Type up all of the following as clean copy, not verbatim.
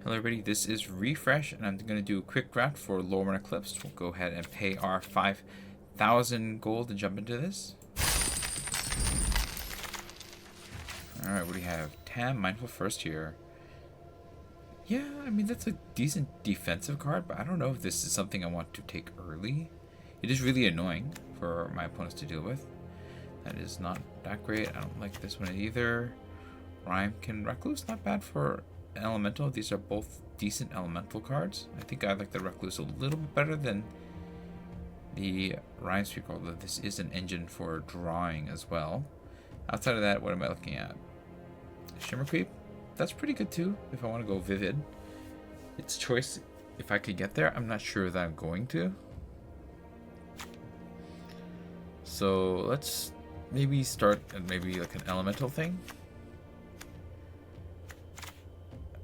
Hello everybody, this is Refresh, and I'm going to do a quick draft for Lorwyn Eclipsed. We'll go ahead and pay our 5,000 gold to jump into this. Alright, what do we have? Tam, Mindful First here. Yeah, I mean, that's a decent defensive card, but I don't know if this is something I want to take early. It is really annoying for my opponents to deal with. That is not that great. I don't like this one either. Rhymekin Recluse, not bad for Elemental. These are both decent elemental cards. I think I like the Recluse a little bit better than the Rhyme Speaker, although this is an engine for drawing as well. Outside of that, what am I looking at? Shimmer Creep, that's pretty good too if I want to go Vivid. It's choice if I could get there. I'm not sure that I'm going to. So let's maybe start at maybe like an elemental thing.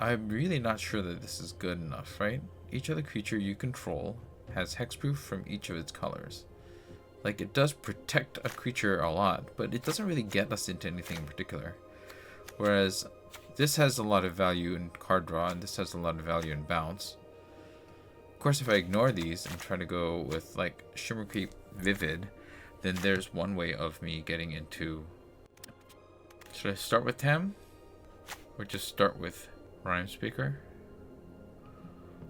I'm really not sure that this is good enough, right? Each other creature you control has hexproof from each of its colors. Like, it does protect a creature a lot, but it doesn't really get us into anything in particular. Whereas this has a lot of value in card draw, and this has a lot of value in bounce. Of course, if I ignore these and try to go with like Shimmer Creep Vivid, then there's one way of me getting into... Should I start with Tam? Or just start with Rhyme Speaker?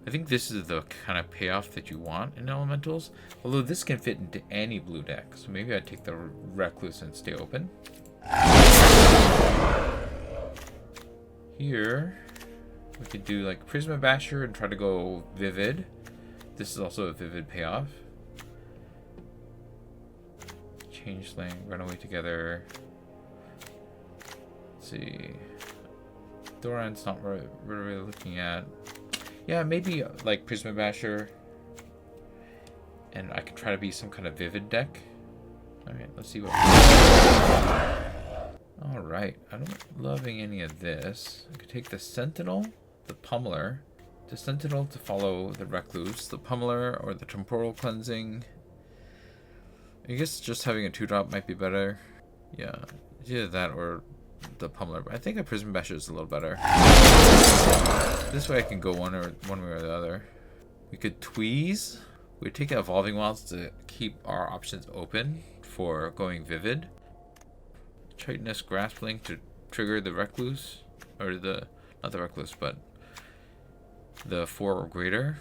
I think this is the kind of payoff that you want in elementals, although this can fit into any blue deck, so maybe I'd take the Recluse and stay open. Here we could do like Prisma Basher and try to go Vivid. This is also a Vivid payoff. Changeling, Run Away Together. Let's see. Doran's not what we're really looking at. Yeah, maybe like Prisma Basher. And I could try to be some kind of Vivid deck. Alright, let's see what. Alright, I'm not loving any of this. I could take the Sentinel, the Pummeler, the Sentinel to follow the Recluse, the Pummeler, or the Temporal Cleansing. I guess just having a 2-drop might be better. Yeah, either that or the Pummeler, but I think a Prism Basher is a little better. This way I can go one way or the other. We could Tweeze. We'd take Evolving Wilds to keep our options open for going Vivid. Chitinous Graspling to trigger the Recluse, or not the Recluse, but the 4 or greater.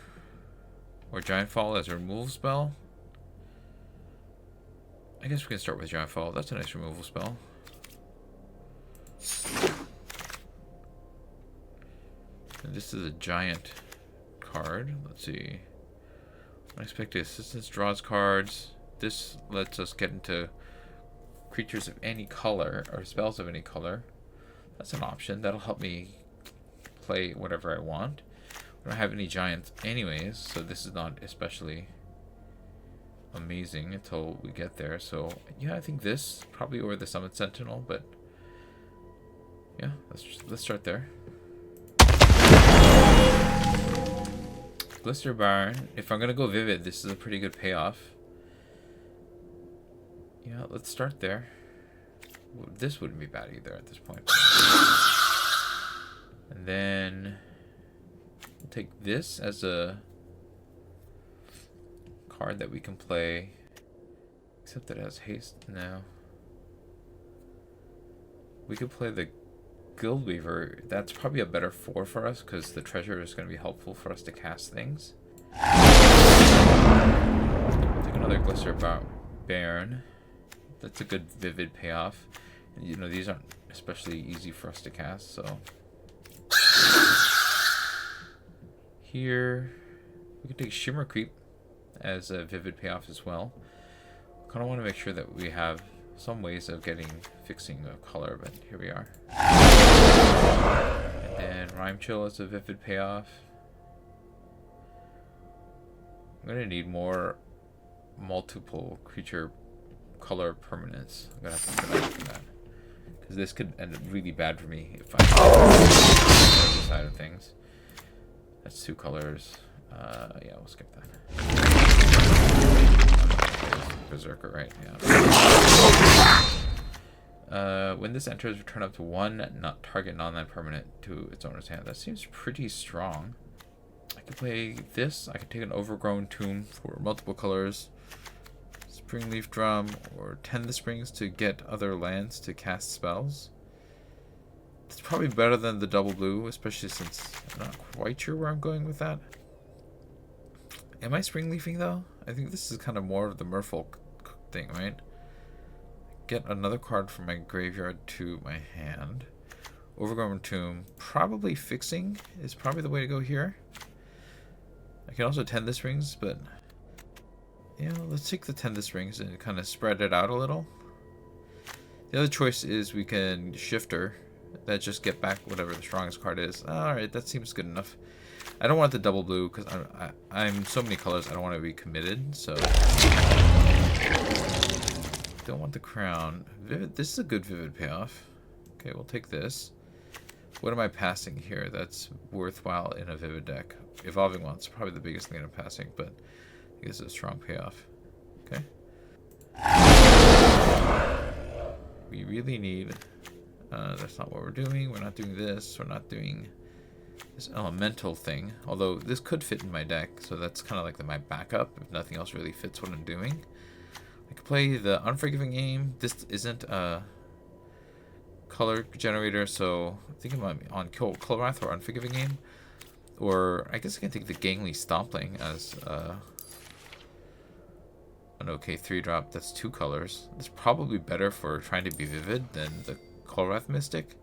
Or Giant Fall as a removal spell. I guess we can start with Giant Fall. That's a nice removal spell. And this is a giant card. Let's see. Unexpected Assistance draws cards. This lets us get into creatures of any color, or spells of any color. That's an option. That'll help me play whatever I want. I don't have any giants anyways, so this is not especially amazing until we get there. So yeah, I think this probably over the Summit Sentinel, but yeah, let's start there. Blister Barn. If I'm gonna go Vivid, this is a pretty good payoff. Yeah, let's start there. This wouldn't be bad either at this point. And then we'll take this as a card that we can play, except that it has haste now. We could play the Guildweaver. That's probably a better 4 for us because the treasure is going to be helpful for us to cast things. Take another Glister Baron. That's a good Vivid payoff. And, you know, these aren't especially easy for us to cast, so here we can take Shimmer Creep as a Vivid payoff as well. Kind of want to make sure that we have some ways of fixing a color, but here we are. And then Rhyme Chill as a Vivid payoff. I'm gonna need more multiple creature color permanents. I'm gonna have to put out for that, because this could end up really bad for me if I the side of things. That's 2 colors. Yeah, we'll skip that. Berserker, right? Yeah. When this enters, return up to one not target non-land permanent to its owner's hand. That seems pretty strong. I could play this. I could take an Overgrown Tomb for multiple colors. Springleaf Drum, or Tend the Springs to get other lands to cast spells. It's probably better than the double blue, especially since I'm not quite sure where I'm going with that. Am I Springleafing though? I think this is kind of more of the Merfolk thing, right? Get another card from my graveyard to my hand. Overgrown Tomb. Probably Fixing is probably the way to go here. I can also Tend the Springs, but yeah, let's take the Tend the Springs and kind of spread it out a little. The other choice is we can Shifter. That just get back whatever the strongest card is. Alright, that seems good enough. I don't want the double blue because I'm so many colors. I don't want to be committed. So don't want the crown. Vivid. This is a good Vivid payoff. Okay, we'll take this. What am I passing here that's worthwhile in a Vivid deck? Evolving Wilds, probably the biggest thing I'm passing, but I guess it's a strong payoff. Okay. We really need. That's not what we're doing. We're not doing this. We're not doing this elemental thing. Although this could fit in my deck, so that's kind of like my backup if nothing else really fits what I'm doing. I could play the Unforgiving Aim. This isn't a color generator, so I think I'm on Colrath or Unforgiving Aim. Or I guess I can take the Gangly Stompling as an okay 3-drop. That's 2 colors. It's probably better for trying to be vivid than the Colrath Mystic.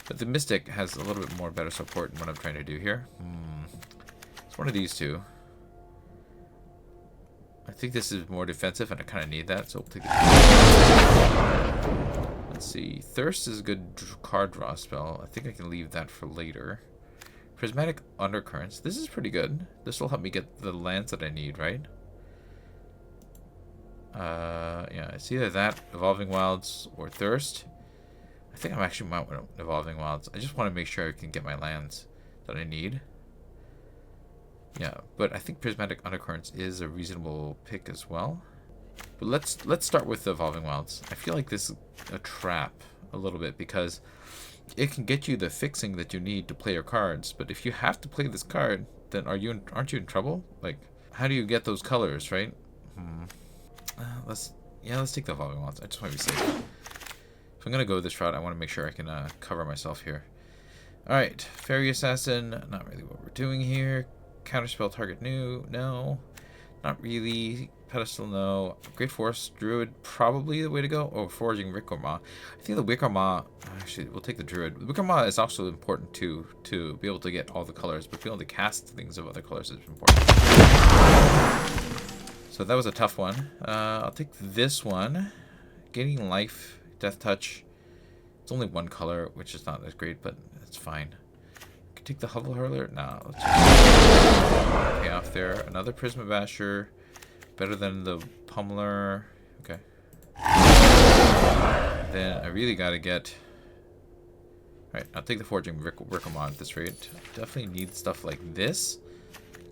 But the Mystic has a little bit more better support than what I'm trying to do here. It's one of these two. I think this is more defensive, and I kind of need that, so we'll take it. Let's see. Thirst is a good card draw spell. I think I can leave that for later. Prismatic Undercurrents. This is pretty good. This will help me get the lands that I need, right? Yeah, it's either that, Evolving Wilds, or Thirst. I think I'm actually might want Evolving Wilds. I just want to make sure I can get my lands that I need. Yeah, but I think Prismatic Undercurrents is a reasonable pick as well. But let's start with the Evolving Wilds. I feel like this is a trap a little bit because it can get you the fixing that you need to play your cards. But if you have to play this card, then aren't you in trouble? Like, how do you get those colors, right? Let's take the Evolving Wilds. I just want to be safe. If I'm gonna go this route, I want to make sure I can cover myself here. All right, Fairy Assassin. Not really what we're doing here. Counterspell target new. No, not really. Pedestal, no. Great Forest Druid, probably the way to go. Oh, Foraging Wickermaw. I think the Wickermaw, actually, we'll take the Druid. The Wickermaw is also important too, to be able to get all the colors, but being able to cast things of other colors is important. So that was a tough one. I'll take this one. Gaining Life, Death Touch. It's only one color, which is not as great, but it's fine. Could take the Hovel Hurler. No, let's just pay off there. Another Prisma Basher. Better than the Pummeler. Okay. Then I really gotta get. Alright, I'll take the Foraging Wickermaw at this rate. Definitely need stuff like this.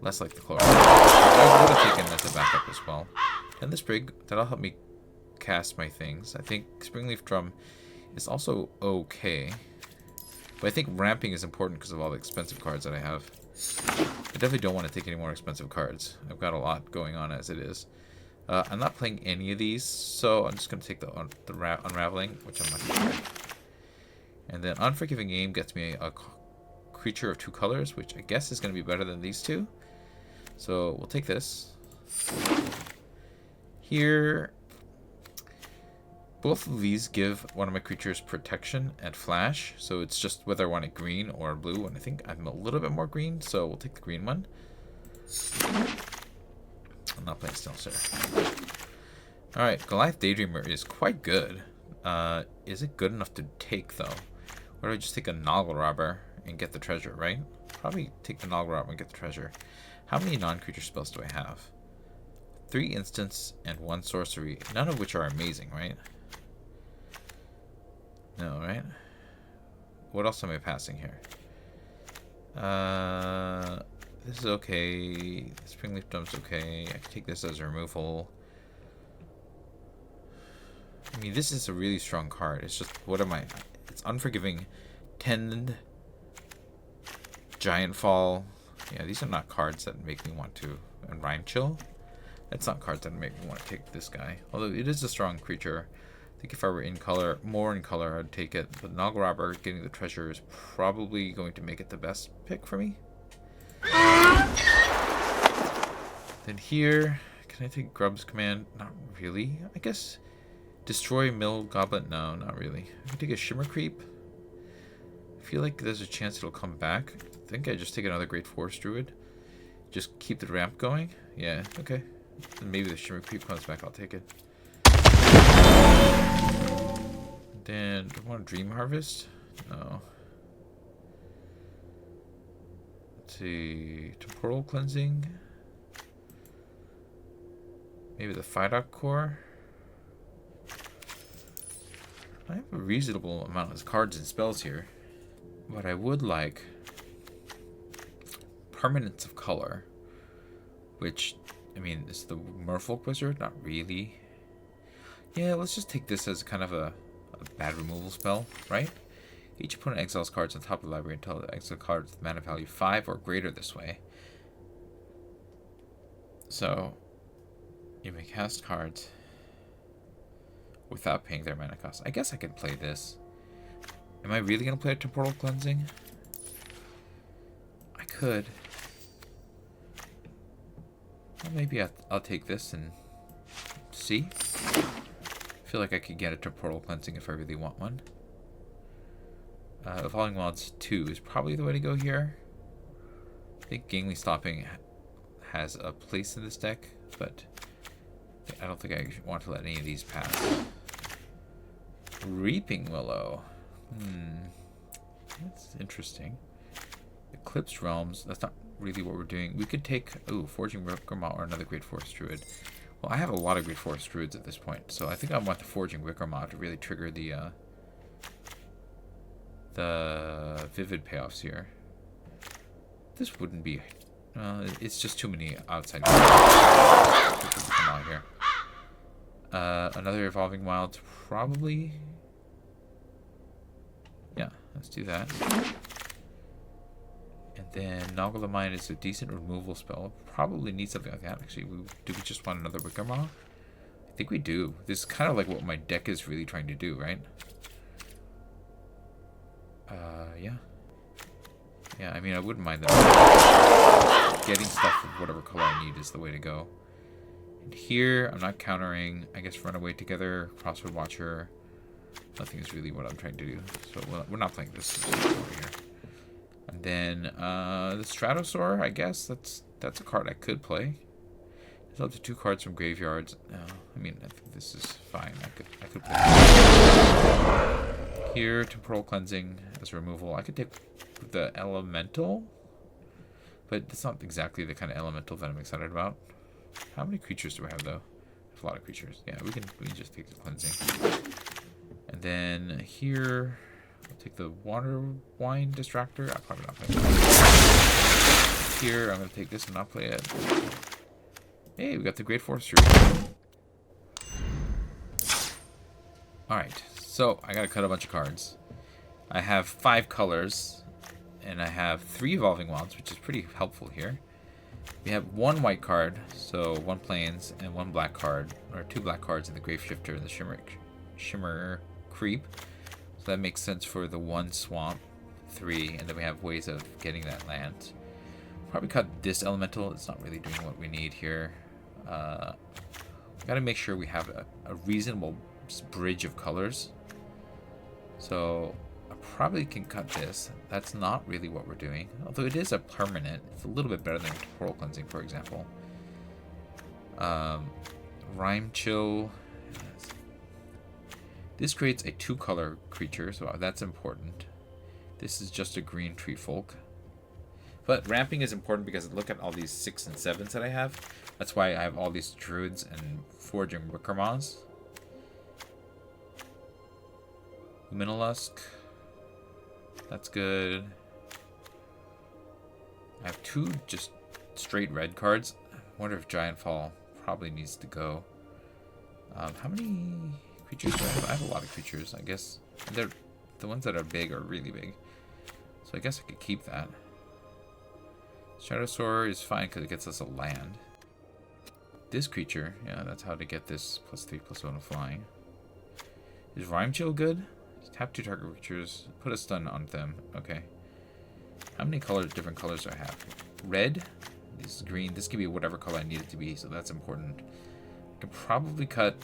Less like the Chlorine. I would have taken that as a backup as well. And the Sprig, that'll help me cast my things. I think Springleaf Drum is also okay. But I think ramping is important because of all the expensive cards that I have. I definitely don't want to take any more expensive cards. I've got a lot going on as it is. I'm not playing any of these, so I'm just going to take the Unraveling, which I'm not going to try. And then Unforgiving Aim gets me a creature of 2 colors, which I guess is going to be better than these two. So we'll take this. Here, both of these give one of my creatures protection and flash, so it's just whether I want it green or blue, and I think I'm a little bit more green, so we'll take the green one. I'm not playing Steelshare. Alright, Goliath Daydreamer is quite good. Is it good enough to take, though? Or do I just take a Noggle Robber and get the treasure, right? Probably take the Noggle Robber and get the treasure. How many non-creature spells do I have? 3 instants and 1 sorcery, none of which are amazing, right? No, right? What else am I passing here? This is okay. Springleaf Dump's okay. I can take this as removal. I mean, this is a really strong card. It's just, what am I? It's Unforgiving, Tend, Giant Fall. Yeah, these are not cards that make me want to. And Rhyme Chill. That's not cards that make me want to take this guy. Although it is a strong creature. I think if I were in color, more in color, I'd take it. But Noggle Robber getting the treasure is probably going to make it the best pick for me. Then here, can I take Grub's Command? Not really. I guess Destroy Mill Goblet? No, not really. I can take a Shimmer Creep. I feel like there's a chance it'll come back. I think I just take another Great Forest Druid. Just keep the ramp going. Yeah, okay. And maybe the Shimmer Creep comes back, I'll take it. Then, do I want Dream Harvest? No. Let's see. Temporal Cleansing. Maybe the Phydock Core. I have a reasonable amount of cards and spells here. But I would like Permanence of Color. Which, I mean, is the Merfolk Wizard? Not really. Yeah, let's just take this as kind of a bad removal spell, right? Each opponent exiles cards on top of the library until the exile cards with mana value 5 or greater this way. So, you may cast cards without paying their mana cost. I guess I could play this. Am I really going to play a Temporal Cleansing? I could. Well, maybe I'll take this and see. I feel like I could get a Temporal Cleansing if I really want one. Evolving Wilds 2 is probably the way to go here. I think Gangly Stopping has a place in this deck, but I don't think I want to let any of these pass. Reaping Willow. That's interesting. Eclipsed Realms. That's not really what we're doing. We could take, Forging Wickermaw or another Great Forest Druid. Well, I have a lot of Great Forest Druids at this point, so I think I want the Forging Wickermaw to really trigger the vivid payoffs here. This wouldn't be... it's just too many outside cards. Come on here. Another Evolving Wilds, probably. Yeah, let's do that. And then Noggle the Mind is a decent removal spell. Probably need something like that. Actually, do we just want another Wickermaw? I think we do. This is kind of like what my deck is really trying to do, right? Yeah. Yeah, I mean, I wouldn't mind that. Getting stuff of whatever color I need is the way to go. And here, I'm not countering. I guess Runaway Together, Crossroad Watcher. Nothing is really what I'm trying to do. So we're not playing this over here. And then the Stratosaur, I guess that's a card I could play. It's up to 2 cards from graveyards. I mean, I think this is fine. I could play. Here, Temporal Cleansing as removal. I could take the Elemental, but it's not exactly the kind of Elemental that I'm excited about. How many creatures do I have, though? I have a lot of creatures. Yeah, we can just take the Cleansing. And then here, I'll take the Water Wine Distractor. I'll probably not play it. Here, I'm going to take this and not play it. Hey, we got the Great Forest Druid. Alright, so I got to cut a bunch of cards. I have 5 colors, and I have 3 Evolving Wilds, which is pretty helpful here. We have 1 white card, so 1 Plains, and 1 black card, or 2 black cards in the Grave Shifter and the Shimmer Creep. So that makes sense for the 1 Swamp, 3, and then we have ways of getting that land. Probably cut this Elemental. It's not really doing what we need here. Gotta make sure we have a reasonable bridge of colors. So I probably can cut this. That's not really what we're doing. Although it is a permanent. It's a little bit better than Temporal Cleansing, for example. Rhyme Chill. This creates a 2-color creature, so that's important. This is just a green Tree Folk. But ramping is important because look at all these 6 and 7s that I have. That's why I have all these Druids and Forging Wickermaws. Luminelusk. That's good. I have 2 just straight red cards. I wonder if Giant Fall probably needs to go. How many creatures do I have? I have a lot of creatures. I guess they're the ones that are big are really big. So I guess I could keep that. Shadow Soarer is fine because it gets us a land. This creature, yeah, that's how to get this +3/+1 of flying. Is Rhyme Chill good? Tap 2 target creatures, put a stun on them. Okay. How many colors, different colors do I have? Red. This is green. This could be whatever color I need it to be, so that's important. I can probably cut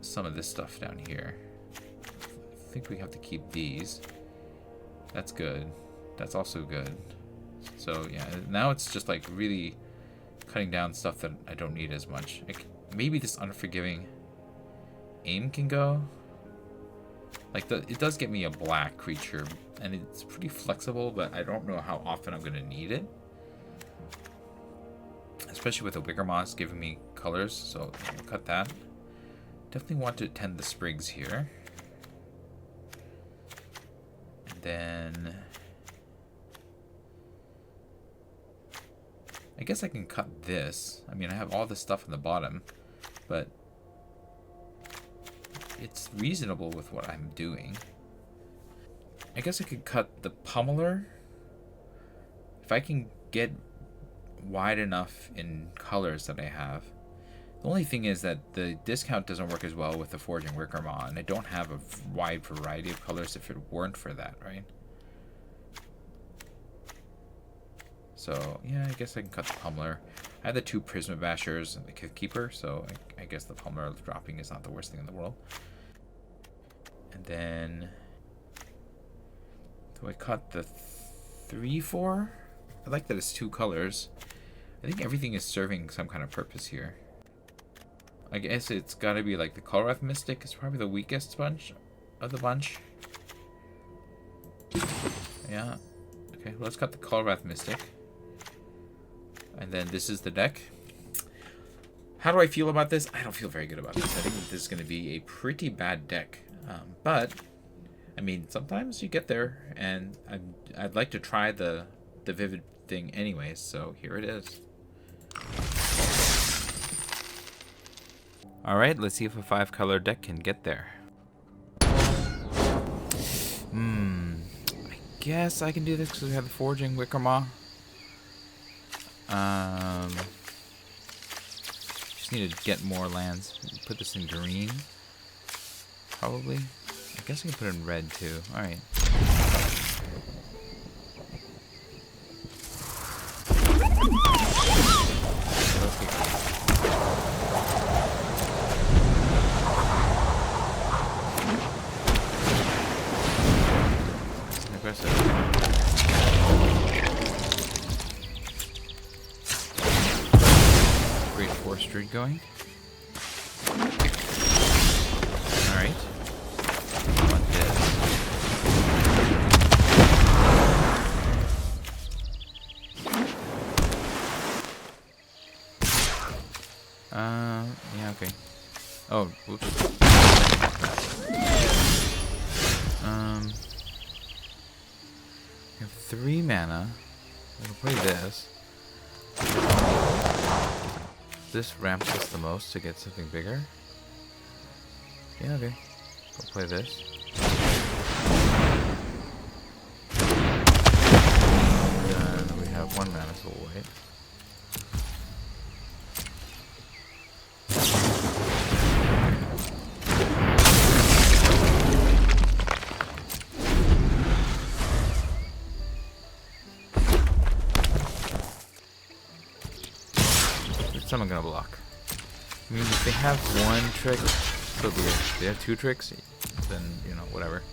some of this stuff down here. I think we have to keep these. That's good. That's also good. So yeah, now it's just like really cutting down stuff that I don't need as much. Like, maybe this Unforgiving Aim can go. Like it does get me a black creature, and it's pretty flexible, but I don't know how often I'm gonna need it. Especially with the Wicker Moss giving me colors, so I'll cut that. Definitely want to tend the sprigs here. And then I guess I can cut this. I mean, I have all this stuff on the bottom, but it's reasonable with what I'm doing. I guess I could cut the Pummeler. If I can get wide enough in colors that I have. The only thing is that the discount doesn't work as well with the Forging Wickermaw, and I don't have a wide variety of colors if it weren't for that, right? So, yeah, I guess I can cut the Pummeler. I have the 2 Prisma Bashers and the Kith Keeper, so I guess the Pummeler dropping is not the worst thing in the world. And then do I cut the 3/4? I like that it's 2 colors. I think everything is serving some kind of purpose here. I guess it's got to be like the Coloreth Mystic is probably the weakest bunch of the bunch. Yeah. Okay, let's cut the Coloreth Mystic. And then this is the deck. How do I feel about this? I don't feel very good about this. I think this is going to be a pretty bad deck. But, I mean, sometimes you get there, and I'd like to try the Vivid thing anyways, so here it is. Alright, let's see if a 5-color deck can get there. I guess I can do this because we have the Forging Wickermaw. Just need to get more lands. Put this in green. Probably. I guess I can put it in red too. Alright. Great Force Street going. Alright. Want this. Yeah, okay. Oh, whoops. We have 3 mana. I can play this. This ramps us the most to get something bigger. Yeah, okay. Go play this. And we have 1 mana, so we'll wait. Someone gonna block. I mean, if they have 1 trick, so be it. If they have 2 tricks, then, you know, whatever.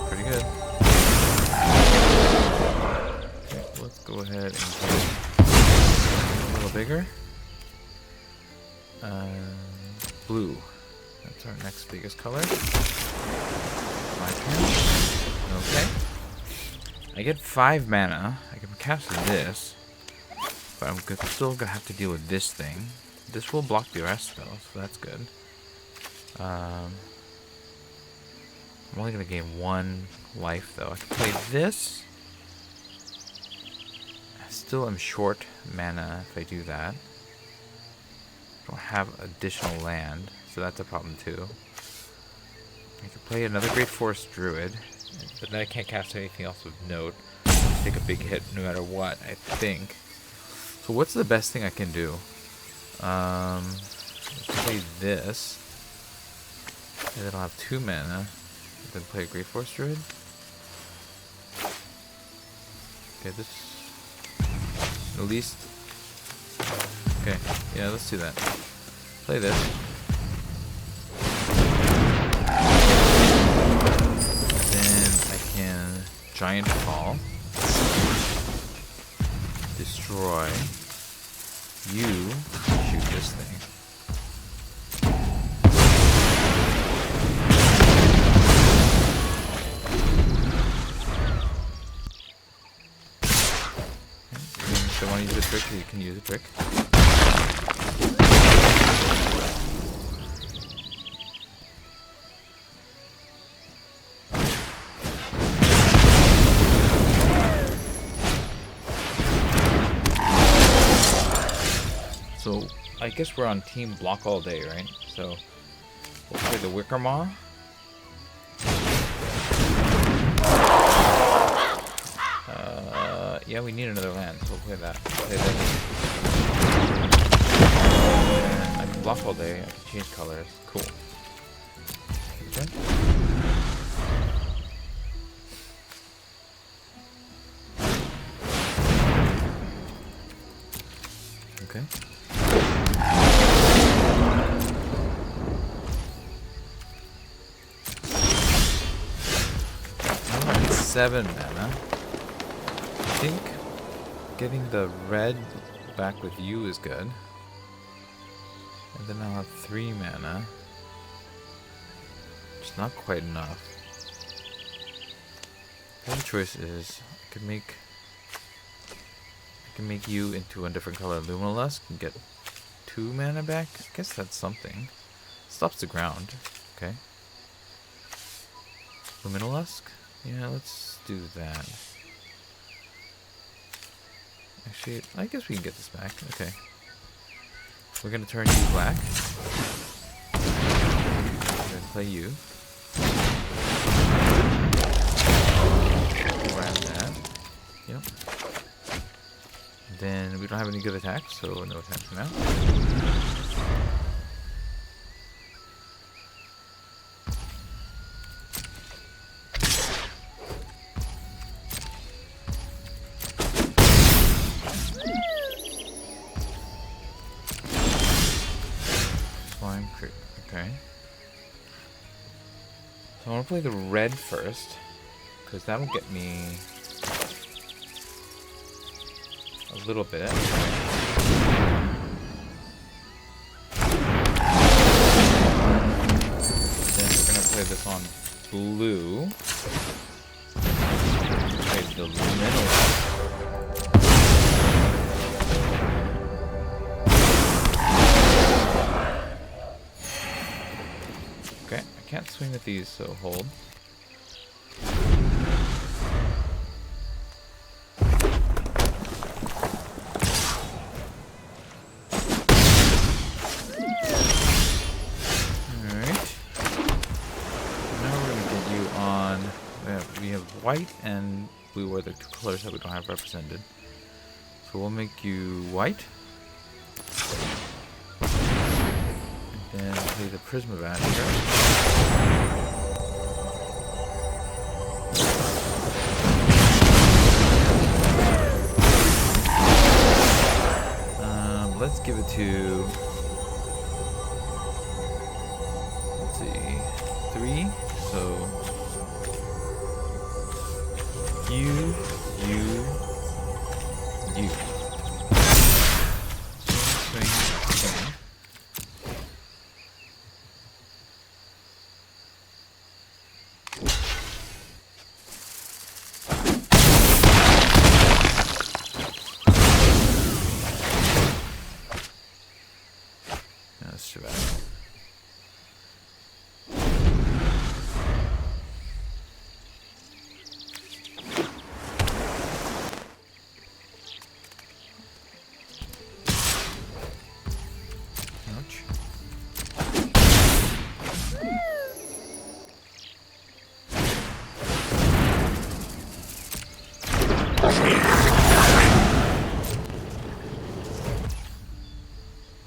Pretty good. Okay, let's go ahead and get a little bigger. Blue. That's our next biggest color. My turn. Okay. I get 5 mana. I can cast this. But I'm still gonna have to deal with this thing. This will block the rest though, so that's good. I'm only going to gain 1 life, though. I can play this. I still am short mana if I do that. I don't have additional land, so that's a problem, too. I can play another Great Forest Druid, but then I can't cast anything else of note. I take a big hit no matter what, I think. So what's the best thing I can do? Let's play this. And then I'll have 2 mana. Then play a Great Forest Druid. Okay, this... At least... Okay, yeah, let's do that. Play this. Then I can Giant Fall. Destroy. You shoot this thing. If you want to use a trick, you can use a trick. So, I guess we're on team block all day, right? So, we'll play the Wicker Maw. Yeah, we need another land, so we'll play that. Play that. And I can block all day, I can change colors. Cool. Okay. Okay. I'm at 7 mana. I think getting the red back with you is good. And then I'll have 3 mana. It's not quite enough. The other choice is I could make you into a different color. Lumilusk and get 2 mana back. I guess that's something. Stops the ground. Okay. Lumilusk? Yeah, let's do that. Actually, I guess we can get this back. Okay. We're gonna turn you black. We're gonna play you. Grab that. Yep. Then we don't have any good attacks, so no attack for now. Okay. So I want to play the red first, because that will get me a little bit. Then we're going to play this on blue. Play the middle. Okay, I can't swing with these, so hold. White and blue are the 2 colors that we don't have represented. So we'll make you white. And then play the Prismavaster. Let's give it to... Let's see... 3. So... You. Swing.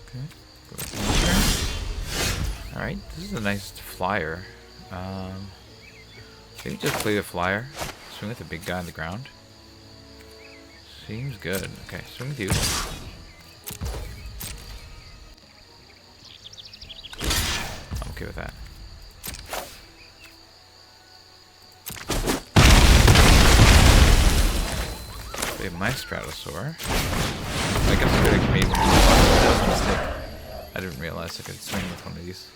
Okay. Alright, this is a nice flyer. Maybe just play the flyer. Swing with the big guy on the ground. Seems good. Okay, swing with you. I'm okay with that. Play my Stratosaur. I guess I could have made one. That was a mistake. I didn't realize I could swing with one of these.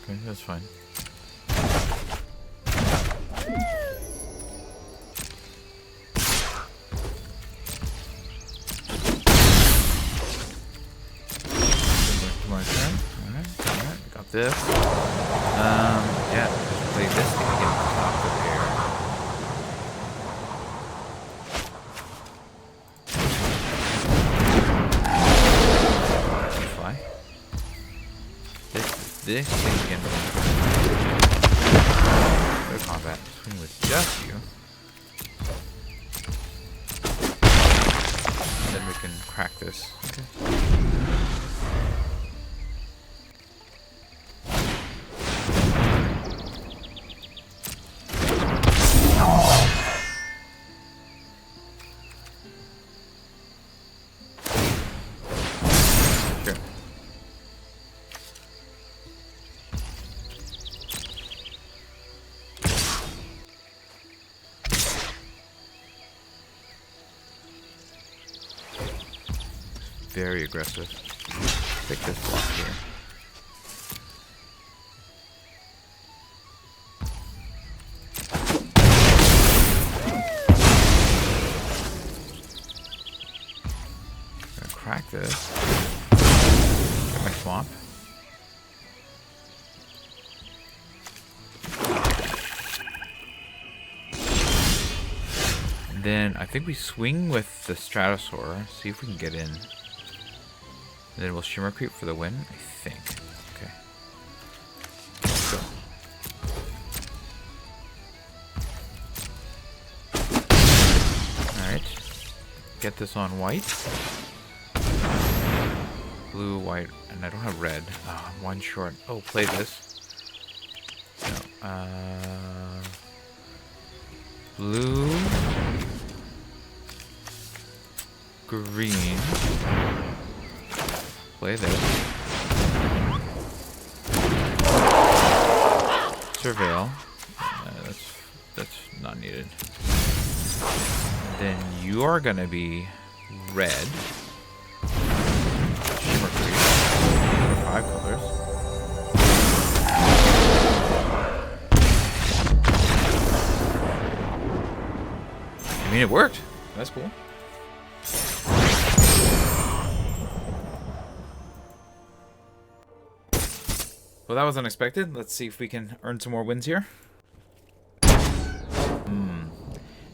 Okay, that's fine. My turn. Alright, we got this. Yeah, just play this thing again on top of here. Fly. This thing again. Go to combat. Swing with just you. And then we can crack this. Okay. Very aggressive. Take this block here. Gonna crack this. Get my swamp. And then I think we swing with the Stratosaur. See if we can get in. And then we'll Shimmer Creep for the win, I think. Okay. Let's go. Alright. Get this on white. Blue, white, and I don't have red. Oh, I'm one short. Oh, play this. No. Blue. Green. Play this. Surveil. That's not needed. Then you are gonna be red. Shimmer Creep. 5 colors. I mean, it worked. That's cool. Well, that was unexpected. Let's see if we can earn some more wins here.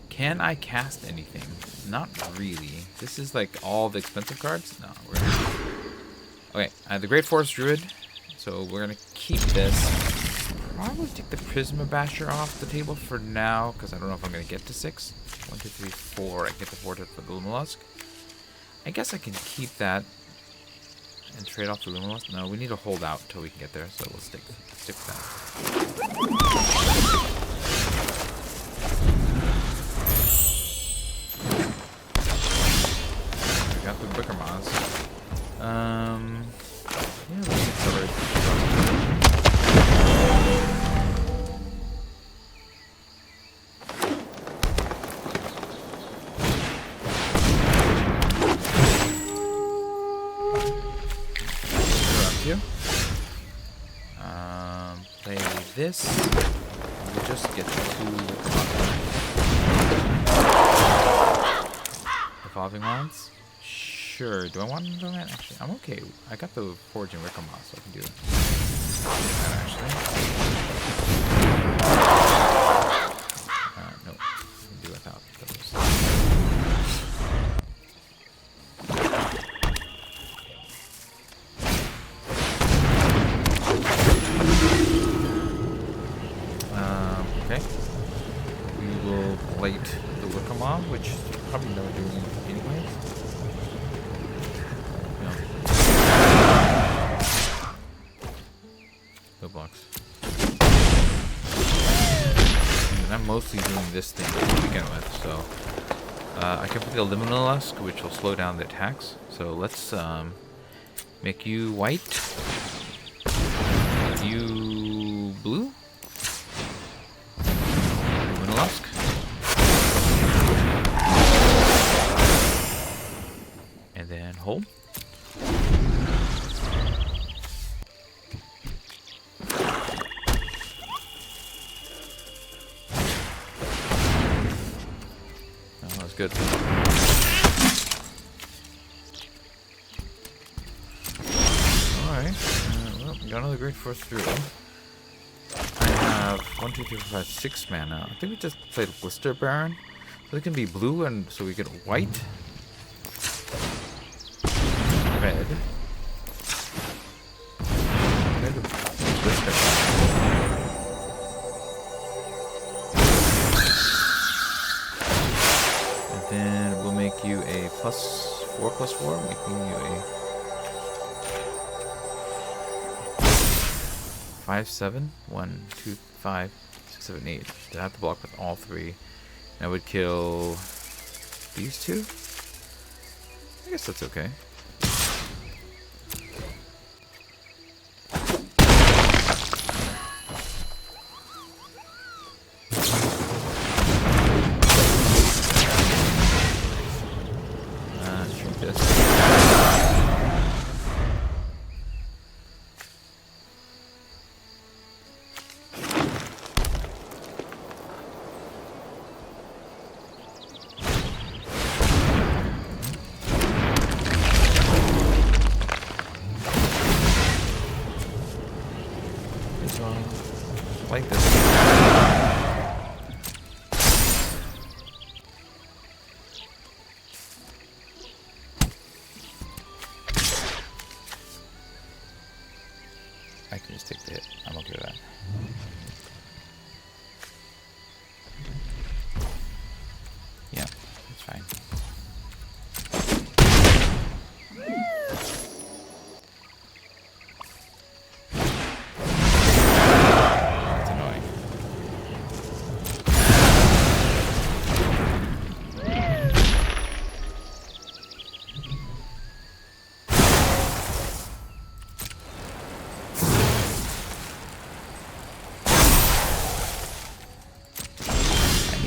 Can I cast anything? Not really. This is like all the expensive cards? No, we're gonna... Okay, I have the Great Forest Druid, so we're gonna keep this. Probably take the Prisma Basher off the table for now, because I don't know if I'm gonna get to 6. 1, 2, 3, 4. I get the 4 for the Lumilusk. I guess I can keep that and trade off the Lumilusk. No, we need to hold out until we can get there, so we'll stick with that. We got the Booker Mods. Yeah, let's accelerate. Play this. just get the 2 evolving ones? Sure. Do I want to do that? Actually, I'm okay. I got the foraging Rickamoth, so I can do it. Actually. No. I can do without those. Okay. We will blight the Wickermob, which is probably never doing anything anyways. No blocks. And I'm mostly doing this thing to begin with, so I can put the Liminal Lusk, which will slow down the attacks. So let's make you white. Make you blue. Liminal Lusk. And then hold. Good. Alright. Well, we got another great force through. I have 1, 2, 3, 4, 5, 6 mana. I think we just played Blister Baron. So it can be blue, and so we get white, red. Blister Baron. Then we'll make you a +4/+4, making you a 5/7. 1, 2, 5, 6, 7, 8. I have to block with all 3. And I would kill these 2. I guess that's okay. Like this. I can just take the hit. I'm okay with that. Yeah, that's fine.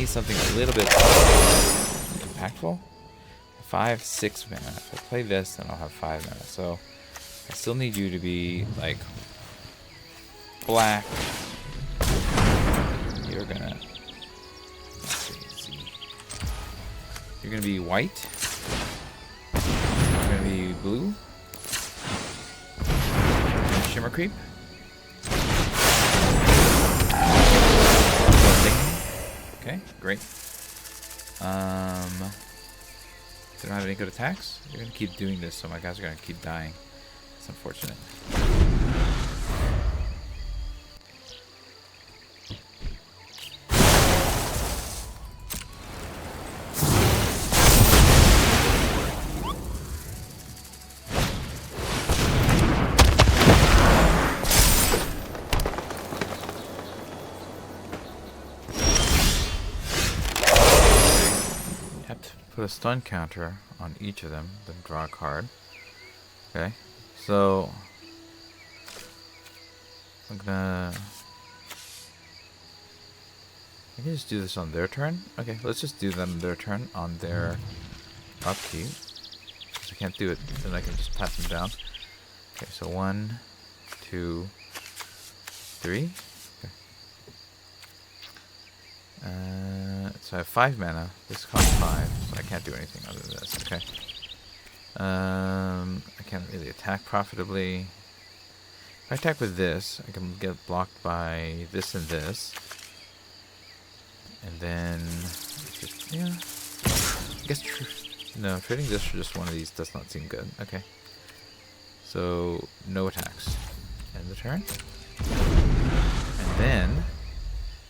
Something a little bit impactful. 5, 6 mana. If I play this, then I'll have 5 mana. So I still need you to be like black. You're gonna. You're gonna be white. You're gonna be blue. Shimmer creep. Okay, great. They don't have any good attacks. You're gonna keep doing this, so my guys are gonna keep dying. It's unfortunate. Put a stun counter on each of them, then draw a card. Okay, so I can just do this on their turn. Okay, let's just do them their turn on their upkeep. If I can't do it, then I can just pat them down. Okay, so 1, 2, 3. Okay. so I have 5 mana. This costs 5, so I can't do anything other than this. Okay. I can't really attack profitably. If I attack with this, I can get blocked by this and this. And then, just, yeah. I guess, no, trading this for just one of these does not seem good. Okay. So, no attacks. End the turn. And then,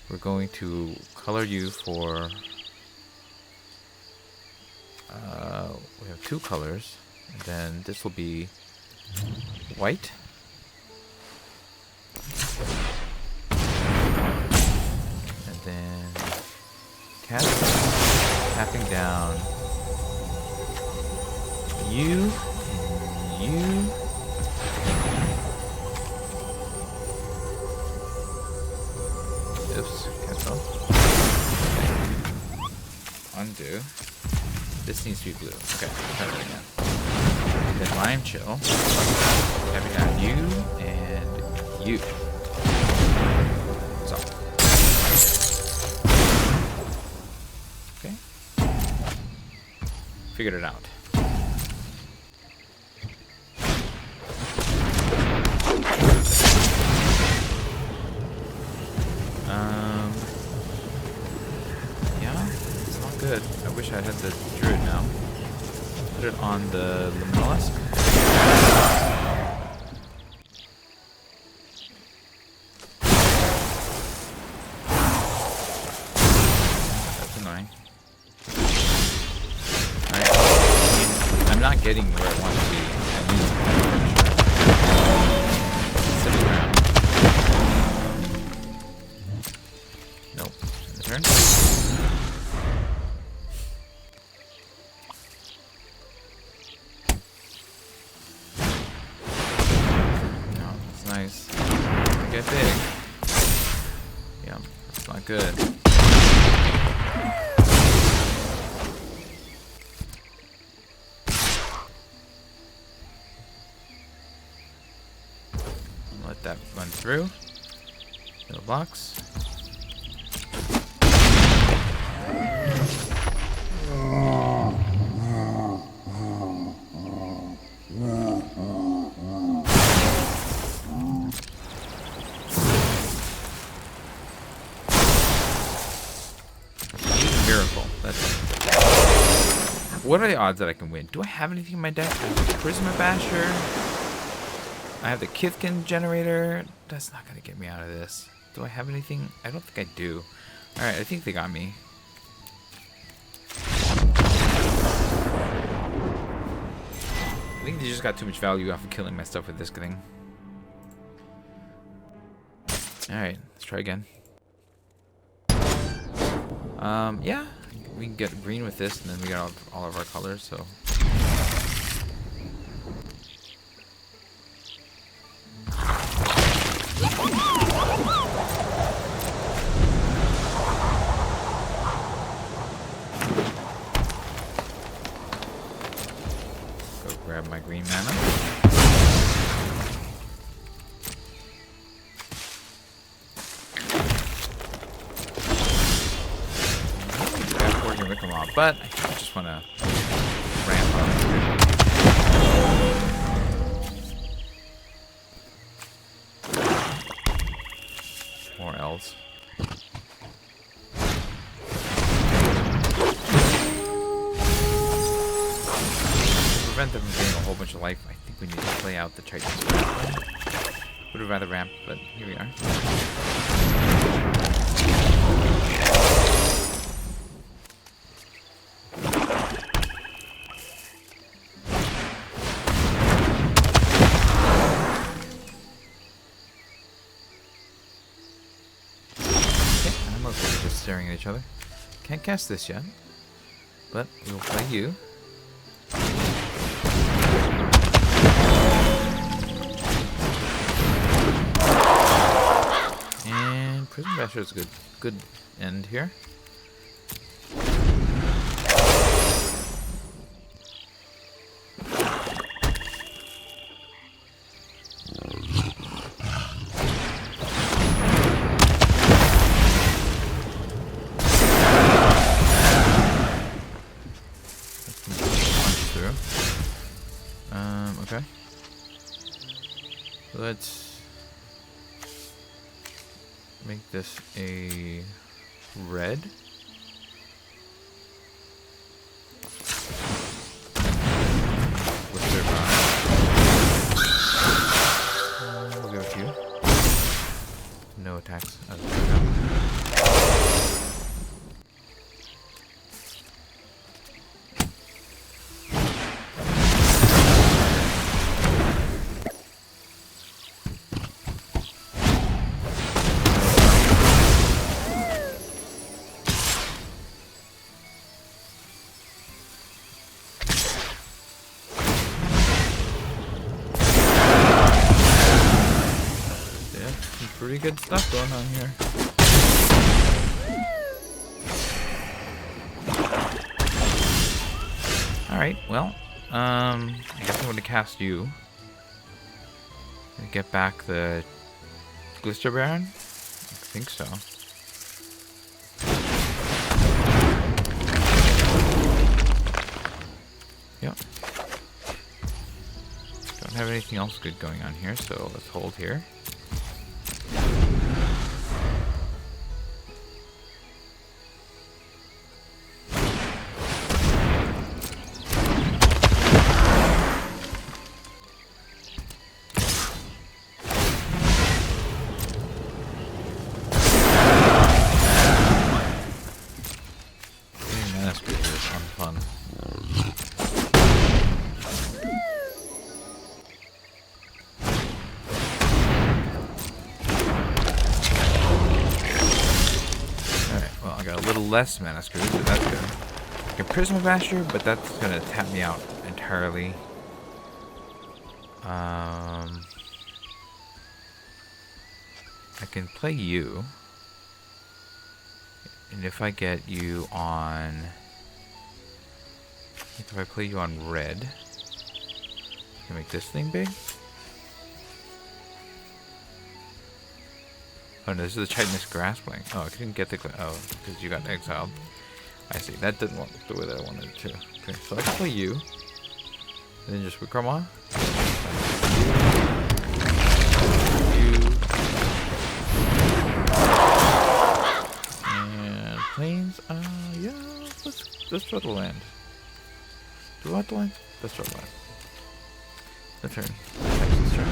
we're going to color you for... we have 2 colors. And then this will be white. And then tapping down you. Oops, cancel. Undo. This needs to be blue. Okay, try that again. Then Lime Chill. Tapping down you and you. So. Okay. Figured it out. Yeah, it's not good. I wish I had the Druid now. Put it on the Mollusk. That's annoying. Alright. I'm not getting where I want to be. I need sitting around. Nope. End the turn. Nice. Get big. Yeah, that's not good. Let that run through. No blocks. Miracle. What are the odds that I can win? Do I have anything in my deck? I have the Prisma Basher. I have the Kithkin Generator. That's not going to get me out of this. Do I have anything? I don't think I do. Alright, I think they got me. I think they just got too much value off of killing my stuff with this thing. Alright, let's try again. Yeah, we can get green with this, and then we got all of our colors, so. Go grab my green mana. But I just want to ramp up. More elves. To prevent them from getting a whole bunch of life, I think we need to play out the Titans. Would have rather ramp, but here we are. Staring at each other. Can't cast this yet, but we'll play you. And Prism Basher is a good end here. let's make this a red. With their brown. We'll go with you. No attacks as of right now. Pretty good stuff going on here. Alright, well, I guess I'm going to cast you. And get back the Glister Baron? I think so. Yep. Don't have anything else good going on here, so let's hold here. Less mana screws, so that's good. I can Prisma Basher, but that's gonna tap me out entirely. I can play you, and if I get you on, if I play you on red, I can make this thing big. Oh no, this is the Chitinous Graspling. Oh, I couldn't get the... Oh, because you got exiled. I see. That didn't work the way that I wanted it to. Okay, so I can play you. And then just Wikrama. You. And planes. Yeah, let's try the land. Do I want the land? Let's try the land. The turn. Next turn.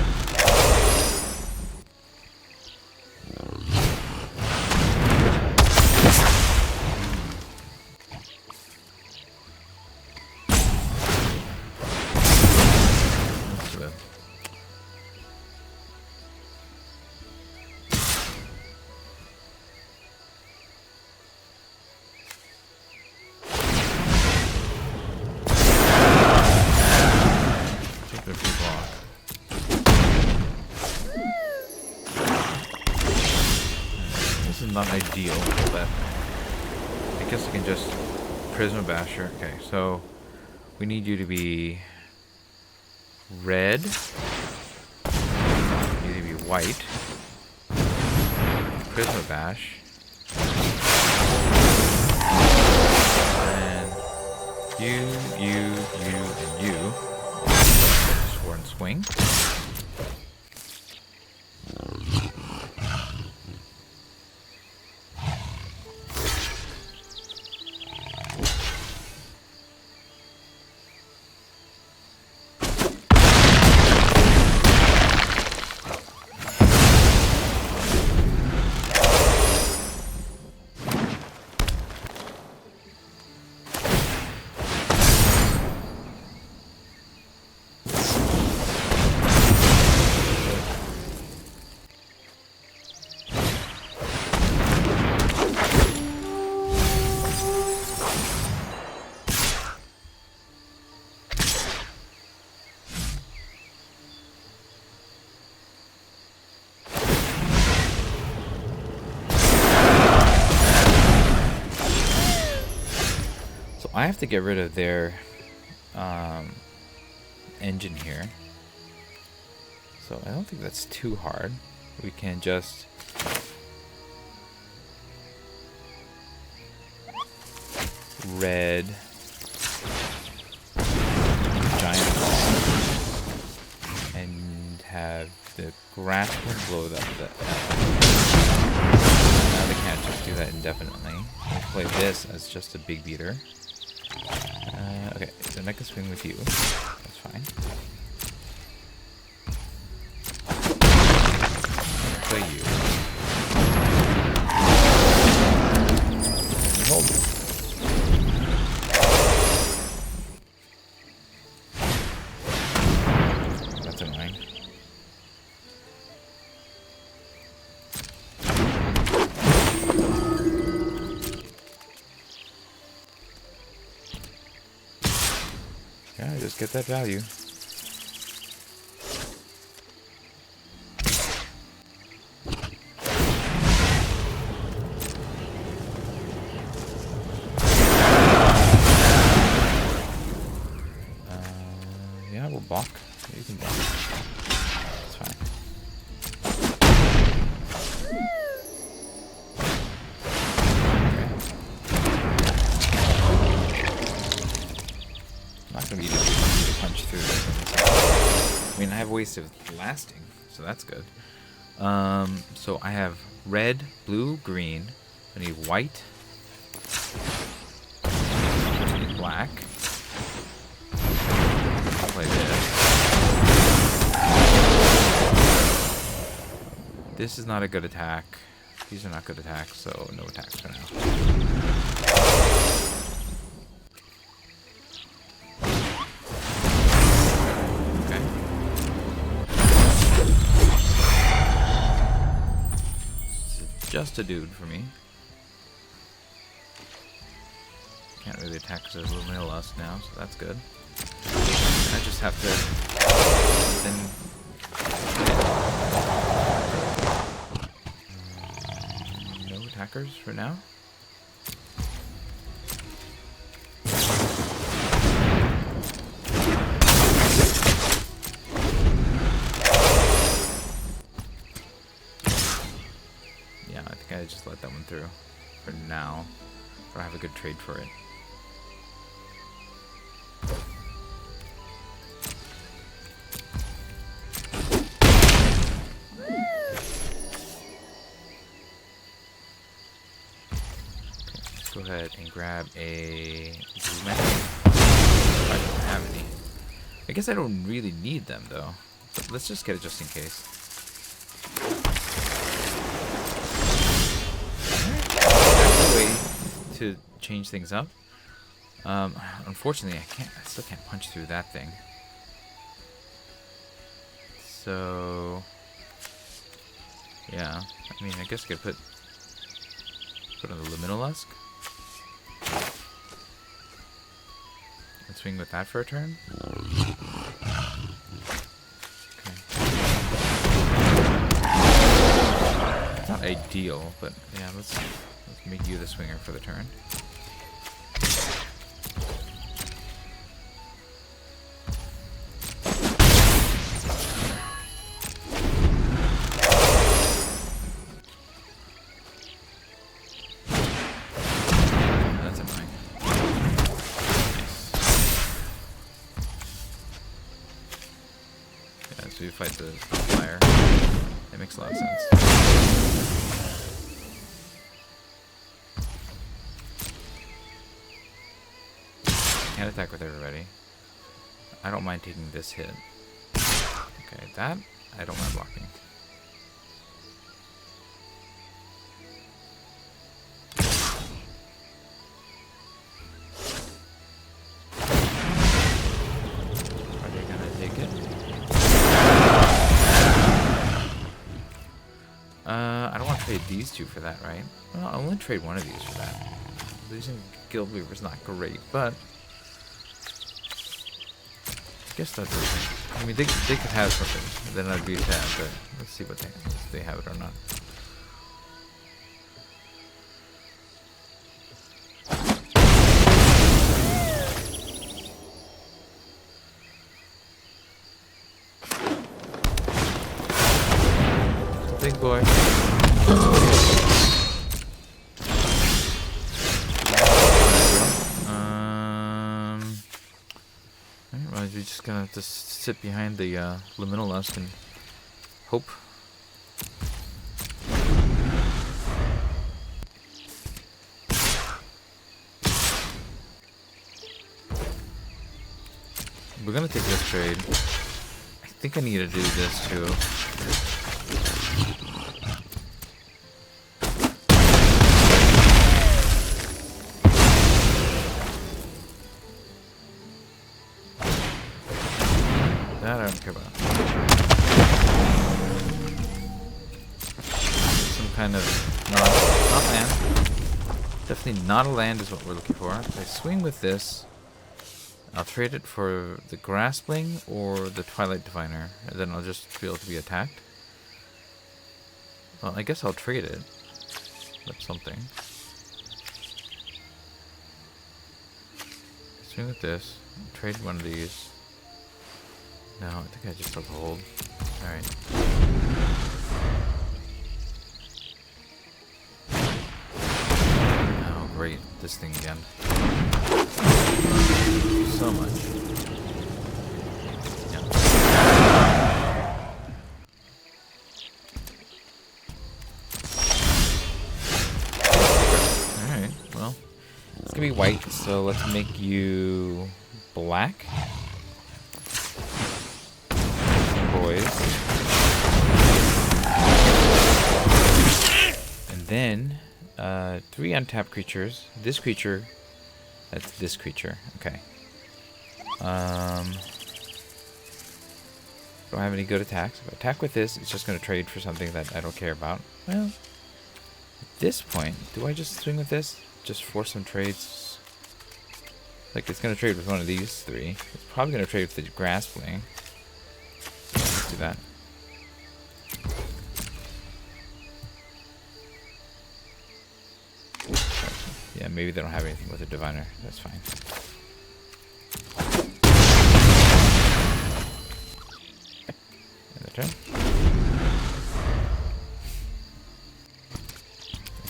Not ideal, but I guess I can just Prisma Basher. Okay, so we need you to be red. You need to be white. Prisma Bash. And you, and you. Sworn Swing. I have to get rid of their engine here. So I don't think that's too hard. We can just red giant and have the grass will blow that. Now they can't just do that indefinitely. We'll play this as just a big beater. Okay, so I can swing with you. That's fine. Play you. Hold. That's annoying. Yeah, just get that value. Yeah, we'll block. You can block. It's fine. Not gonna be easy to punch through this. I mean, I have ways of lasting, so that's good. So I have red, blue, green. I need white. I need black. I'll play this. This is not a good attack. These are not good attacks, so no attacks for now. Just a dude for me. Can't really attack because there's a little male lust now, so that's good. I just have to then no attackers for now. I just let that one through for now. I don't have a good trade for it. Okay, let's go ahead and grab a blue mech. I don't have any. I guess I don't really need them though. But let's just get it just in case. To change things up. Unfortunately, I still can't punch through that thing. So, yeah. I mean, I guess I could put on the Liminal Lusk. And swing with that for a turn. Okay. It's not ideal, but yeah, let's make you the swinger for the turn. That's annoying. Nice. Yeah, so we fight the fire. That makes a lot of sense. Can't attack with everybody. I don't mind taking this hit. Okay, that I don't mind blocking. Are they gonna take it? I don't want to trade these two for that, right? Well, I'll only trade one of these for that. Losing Guild Weaver is not great, but I guess that's. I mean, they could have something. Then I'd be sad, but let's see what if they have it or not. Big boy. Alright, well, you're just gonna have to sit behind the Liminal Lusk and Hope. We're gonna take this trade. I think I need to do this too. That I don't care about. Some kind of not land. Definitely not a land is what we're looking for. If I swing with this, I'll trade it for the Graspling or the Twilight Diviner, and then I'll just be able to be attacked. Well, I guess I'll trade it. That's something. Swing with this. Trade one of these. No, I think I just have to hold. Alright. Oh, great. This thing again. So much. Yeah. Alright, well. It's gonna be white, so let's make you black. Boys. And then, 3 untapped creatures. This creature. That's this creature. Okay. Don't have any good attacks. If I attack with this, it's just going to trade for something that I don't care about. Well, at this point, do I just swing with this? Just force some trades? Like, it's going to trade with one of these 3. It's probably going to trade with the Graspling. Let's do that. Yeah, maybe they don't have anything with a Diviner. That's fine. End of turn.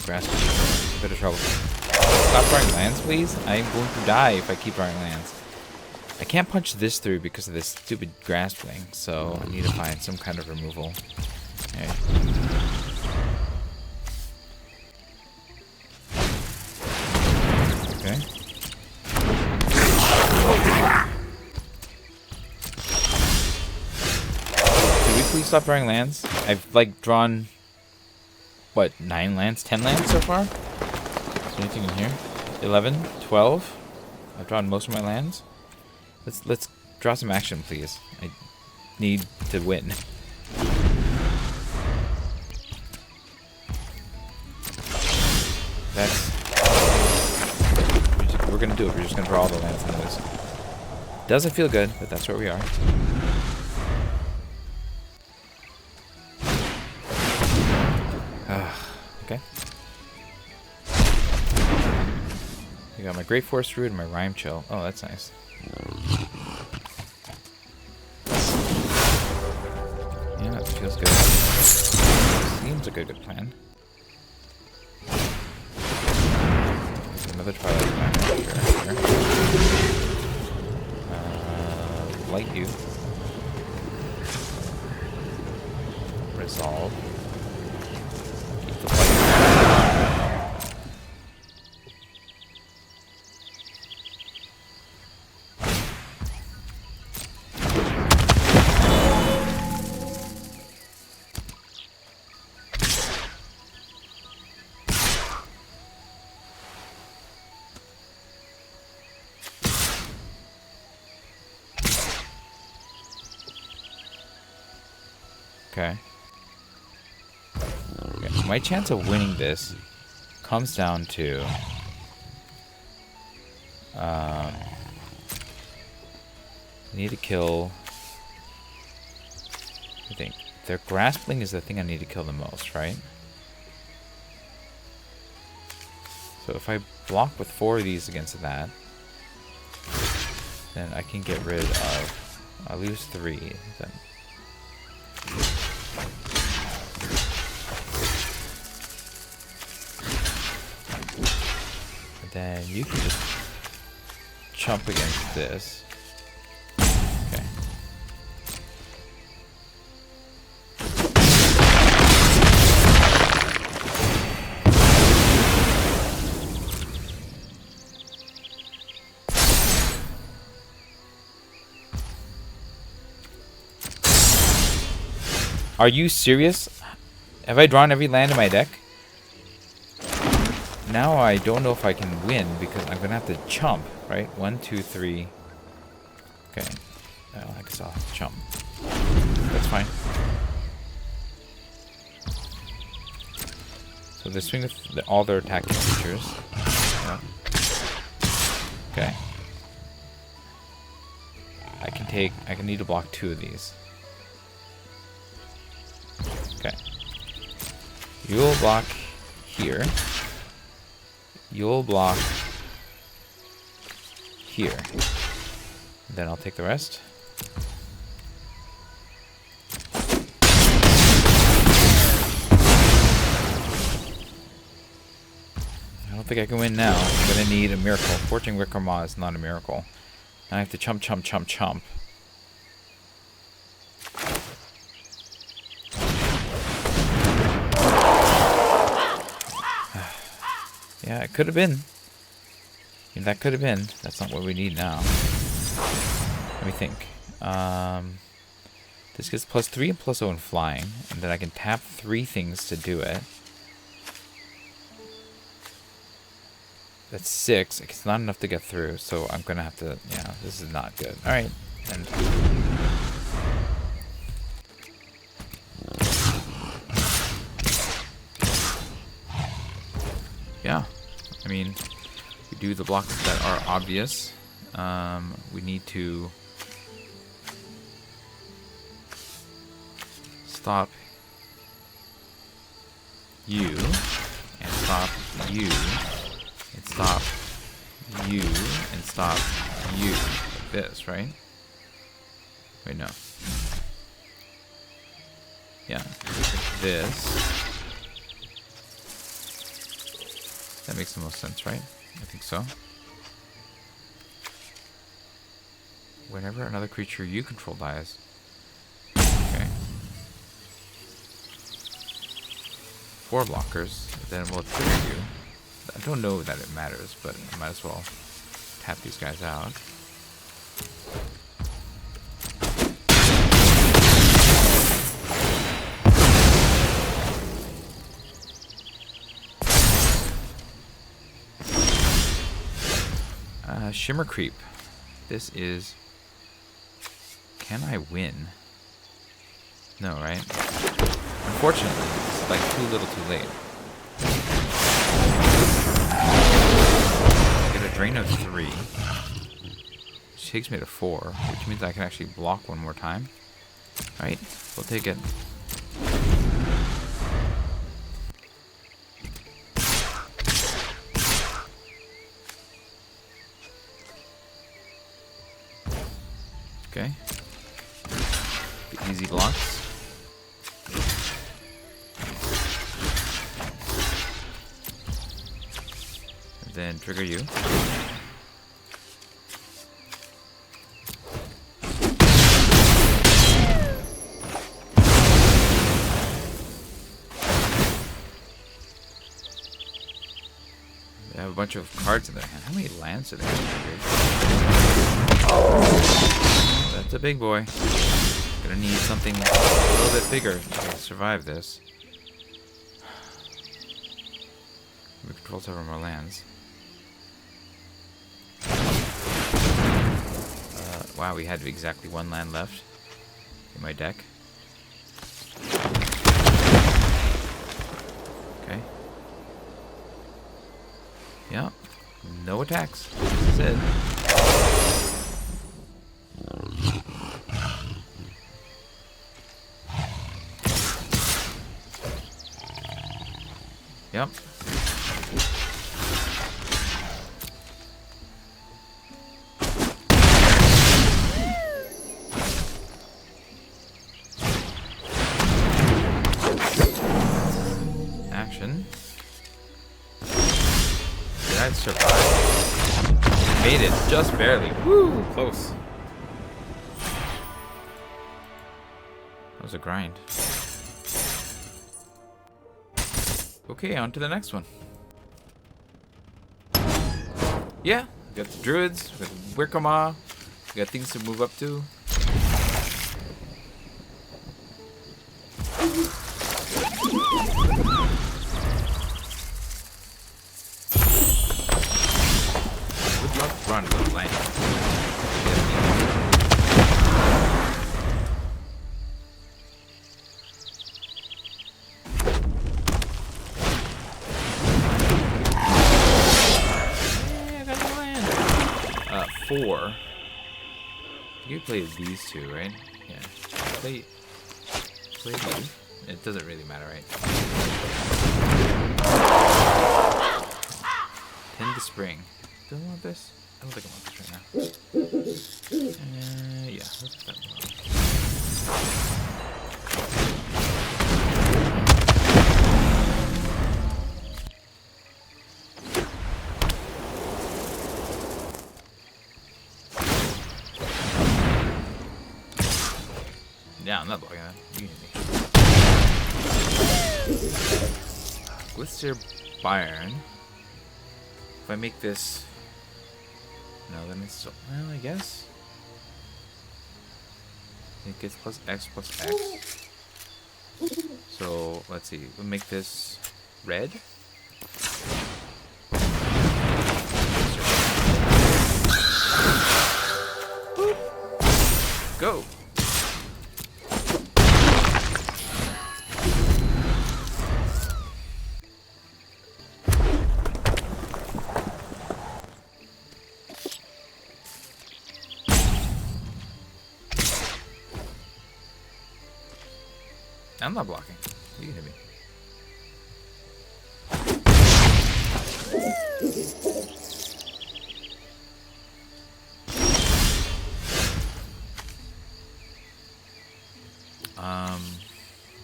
Graspling. A bit of trouble. Stop drawing lands, please. I'm going to die if I keep drawing lands. I can't punch this through because of this stupid Graspling, so I need to find some kind of removal. Okay. Okay. Can we please stop drawing lands? I've like drawn what, 9 lands, 10 lands so far? Is there anything in here? 11, 12. I've drawn most of my lands. Let's draw some action, please. I need to win. That's. We're gonna do it. We're just gonna draw all the lands in this. Doesn't feel good, but that's where we are. Okay. I got my Great Forest Root and my Rhyme Chill. Oh, that's nice. Yeah, that feels good. Seems like a good plan. Another Twilight Diviner. Sure. Light you. Resolve. Keep the light. Okay. My chance of winning this comes down to I need to kill. I think their Graspling is the thing I need to kill the most, right? So if I block with 4 of these against that, then I can get rid of. I lose 3. Then. Then you can just chump against this. Okay. Are you serious? Have I drawn every land in my deck? Now I don't know if I can win because I'm gonna have to chump, right? 1, 2, 3. Okay. I guess I'll have to chump. That's fine. So they swing with all their attacking features. Yeah. Okay. I can need to block 2 of these. Okay. You'll block here. You'll block here. Then I'll take the rest. I don't think I can win now. I'm gonna need a miracle. Fortune Wickermaw is not a miracle. I have to chump, chump, chump, chump. Yeah, it could have been. I mean, that could have been. That's not what we need now. Let me think. This gets +3 and +0 in flying, and then I can tap 3 things to do it. That's 6. It's not enough to get through, so I'm gonna have to. Yeah, this is not good. All right, and. Yeah, I mean, we do the blocks that are obvious. We need to stop you, and stop you, and stop you, and stop you. Like this, right? Wait, no. Yeah, like this. That makes the most sense, right? I think so. Whenever another creature you control dies. Okay. 4 blockers, then we'll trigger you. I don't know that it matters, but I might as well tap these guys out. Shimmer Creep. This is... Can I win? No, right? Unfortunately, it's like too little too late. I get a drain of 3. Which takes me to 4, which means I can actually block one more time. Alright, we'll take it. Okay. The easy blocks. And then trigger you. They have a bunch of cards in their hand. How many lands do they have? That's a big boy. Gonna need something a little bit bigger to survive this. We control several more lands. Wow, we had exactly 1 land left in my deck. Okay. Yeah. No attacks. This is it. Yep. Action. Did I survive? Made it, just barely. Woo, close. That was a grind. Okay, on to the next one. Yeah, we got the druids, we got Wickermaw, we got things to move up to. run and go to land. Yeah, I got to land. 4. You play these two, right? Yeah. Play these. It doesn't really matter, right? Tend to spring. Do I want this? I don't think I want this right now. Yeah, let's put that one. Yeah, I'm not blocking that. You hit me. Glister Byron. If I make this... No, then it's... Well, I guess. It gets plus X plus X. So, let's see. We'll make this red. Go! I'm not blocking. You can hit me.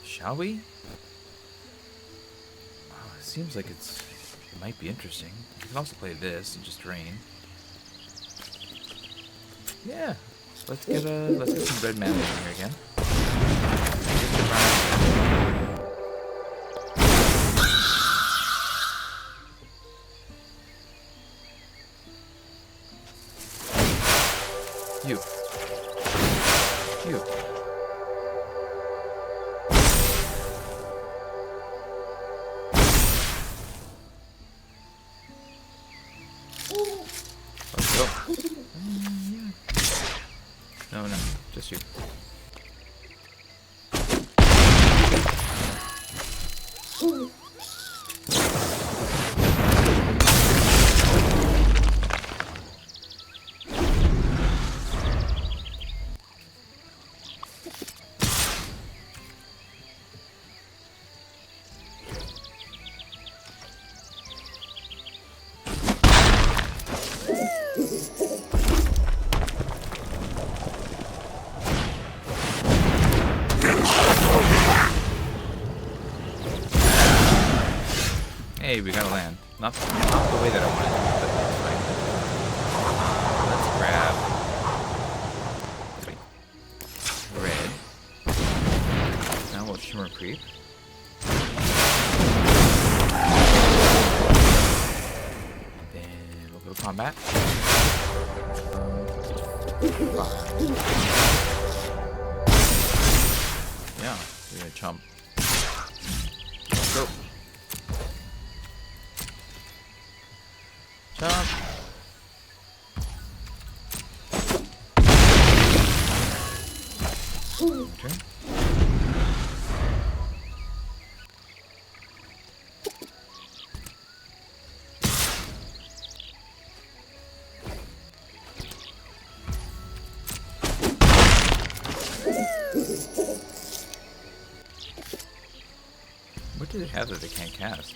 Shall we? Oh, it seems like it might be interesting. You can also play this and just drain. Yeah. Let's get some red mana in here again. You. Let's go. Yeah. No, just you. Hey, we gotta land. Not the way that I wanted to, but that's fine. Let's grab red. Now we'll shimmer creep. Then we'll go to combat. 5. Yeah, we're gonna chump. Let's go. Chomp. Okay. What do they have that they can't cast?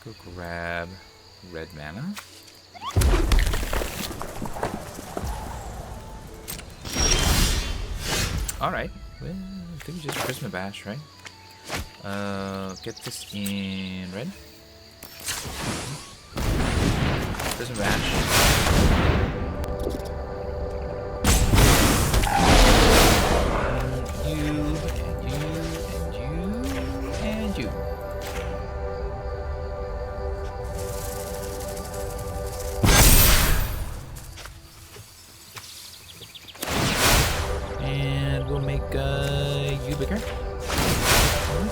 Go grab red mana. Alright. Well, I think we just Prisma Bash, right? Get this in red. Prisma Bash. You bigger.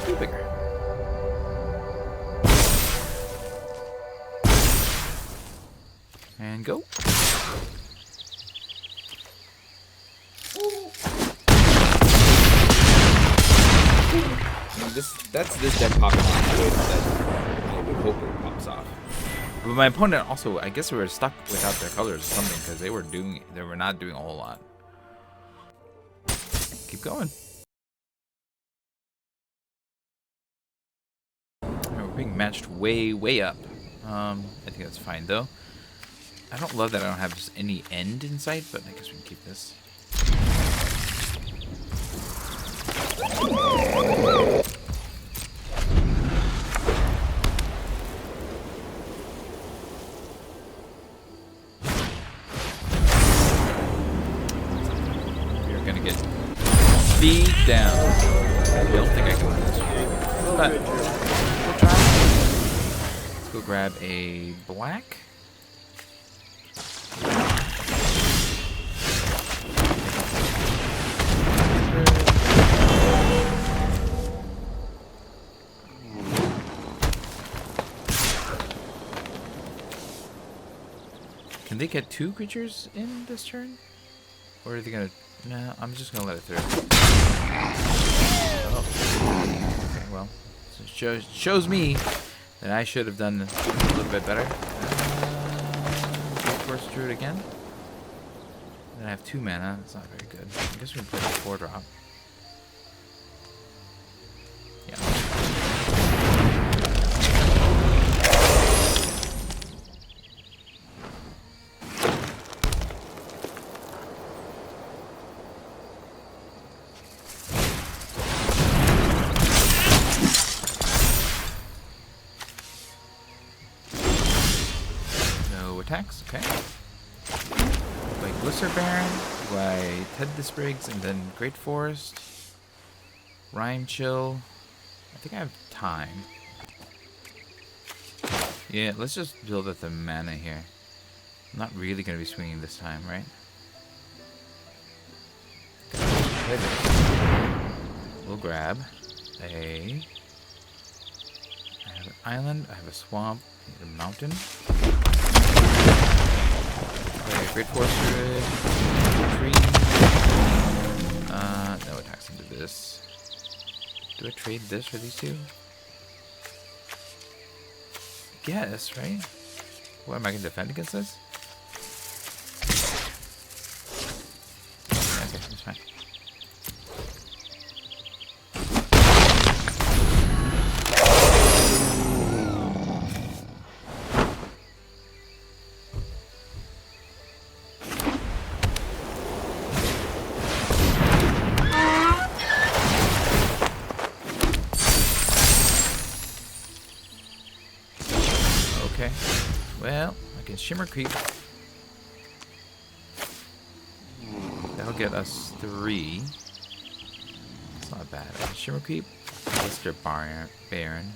You bigger. And go. That's this deck popping off the way that I would hope it pops off. But my opponent also, I guess, were stuck without their colors or something because they were not doing a whole lot. Keep going. We're being matched way up. I think that's fine though. I don't love that I don't have just any end in sight, but I guess we can keep this. You're gonna get beat down. I don't think I can win this, but we'll try. Let's go grab a black. Can they get 2 creatures in this turn? Or are they gonna... Nah, I'm just gonna let it through. Oh. Okay, well. So it shows me that I should have done a little bit better. First Druid again. Then I have 2 mana. That's not very good. I guess we can play a 4-drop. Yeah. Attacks, okay. Like Blister Baron, by Ted the Sprigs, and then Great Forest, Rhyme Chill. I think I have time. Yeah, let's just build up the mana here. I'm not really going to be swinging this time, right? We'll grab a... I have an island, I have a swamp, I need a mountain. Okay, Great Forest Druid, tree. No attacks into this. Do I trade this for these 2? Guess, right? What, am I gonna defend against this? Okay, that's fine. Well, I can Shimmer Creep. That'll get us 3. It's not bad. Shimmer Creep, Blister Baron.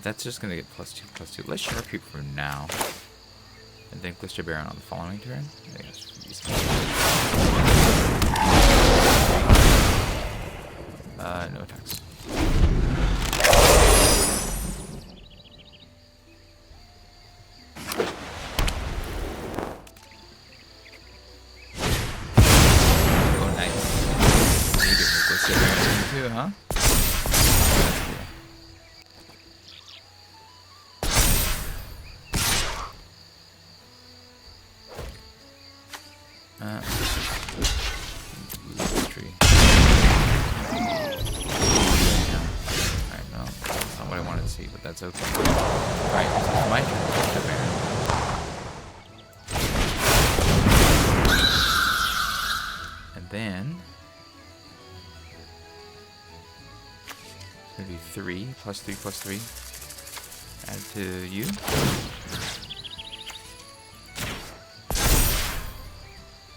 That's just gonna get +2/+2. Let's Shimmer Creep for now. And then Blister Baron on the following turn. I think that's reasonable. No attacks. Huh? Tree. Alright, no, that's not what I wanted to see, but that's okay. Alright, it's my turn. And then maybe 3 +3/+3. Add to you.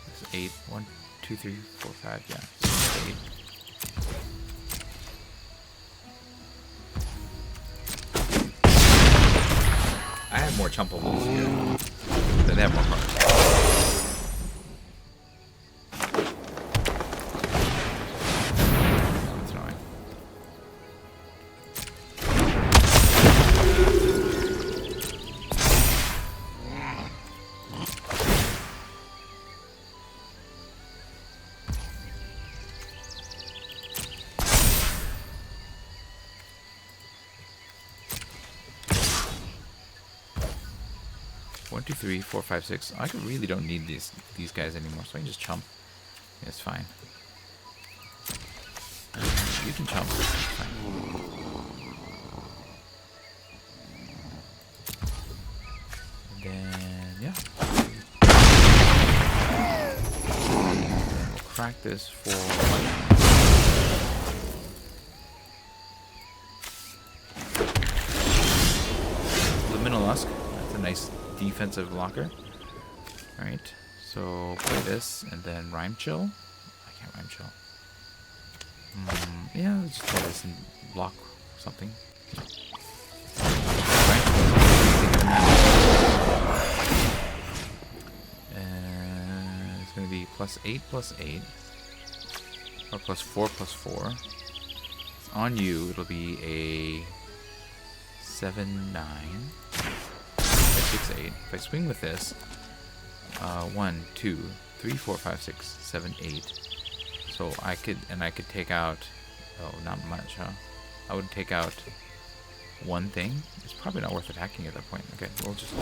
That's 8. 1, 2, 3, 4, 5. Yeah, 8. I have more chumpables here. They have more cards. 1, 2, 3, 4, 5, 6. I really don't need these guys anymore, so I can just chump. Yeah, it's fine. You can chump. It's fine. And then, yeah. We'll crack this for... Lusk. That's a nice defensive blocker. Alright, so play this and then rhyme chill. I can't rhyme chill. Yeah, let's just play this and block something. And it's going to be +8 +8. Or +4 +4. On you, it'll be a 7, 9, 6, 8. If I swing with this, 1, 2, 3, 4, 5, 6, 7, 8. So I could take out, oh, not much, huh? I would take out one thing. It's probably not worth attacking at that point. Okay, we'll just...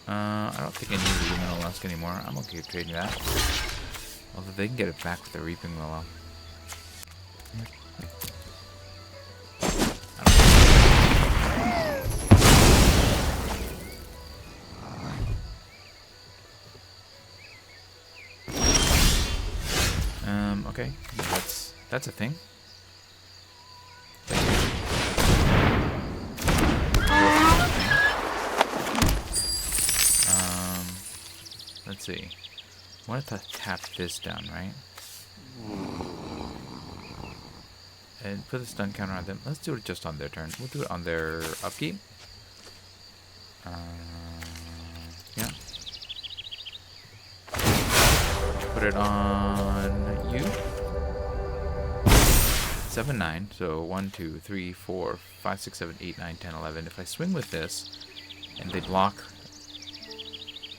I don't think I need the Luminal Lusk anymore. I'm okay with trading that. Although they can get it back with the Reaping Willow. Okay. That's a thing. Let's see. I want to tap this down, right? And put a stun counter on them. Let's do it just on their turn. We'll do it on their upkeep. Yeah. Put it on you. 7, 9. So 1, 2, 3, 4, 5, 6, 7, 8, 9, 10, 11. If I swing with this and they block,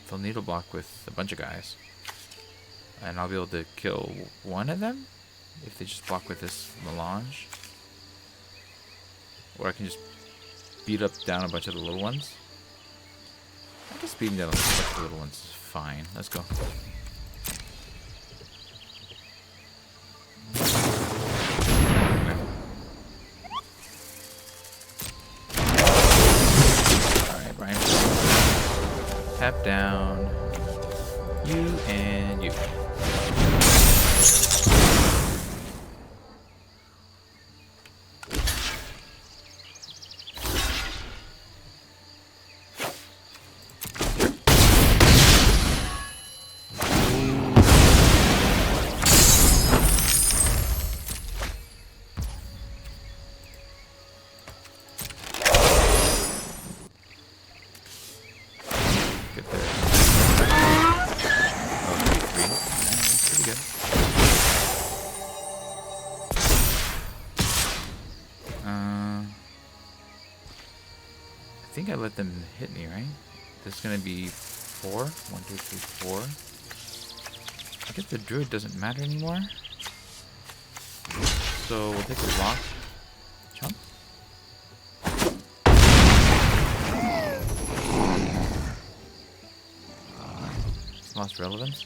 they'll needle block with a bunch of guys. And I'll be able to kill one of them if they just block with this melange. Or I can just beat up down a bunch of the little ones. I guess beating down a bunch of the little ones is fine. Let's go. Alright, Brian. Tap down. You and you. I think I let them hit me, right? This is gonna be 4. 1, 2, 3, 4. I guess the druid doesn't matter anymore. So we'll take a block. Jump. It's lost relevance.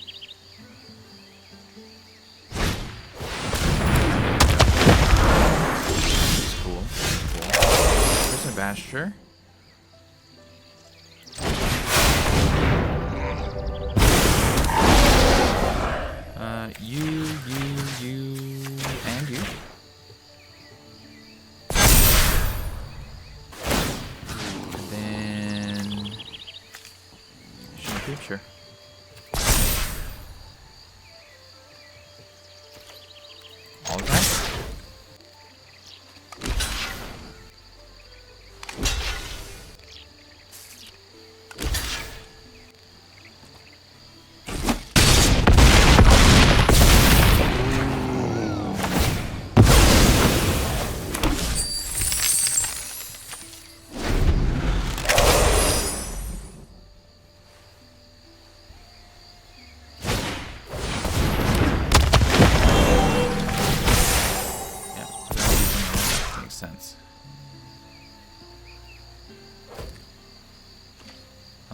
It's cool. Cool. There's a basher. You, and you. And then... Sure. All right.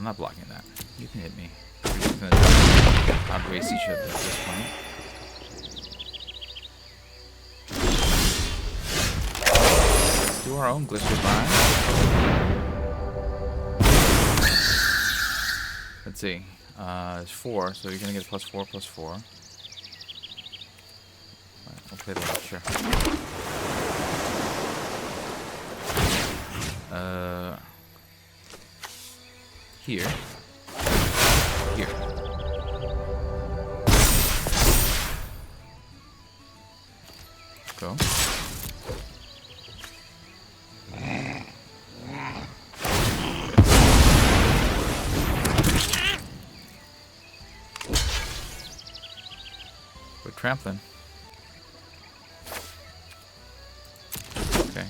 not blocking that. You can hit me. We're just gonna outrace each other at this point. Let's do our own Glister Bind. Let's see. It's 4, so you're gonna get +4, +4. Alright, we'll play the lecture. Here. Here. Go. We're trampling. Okay.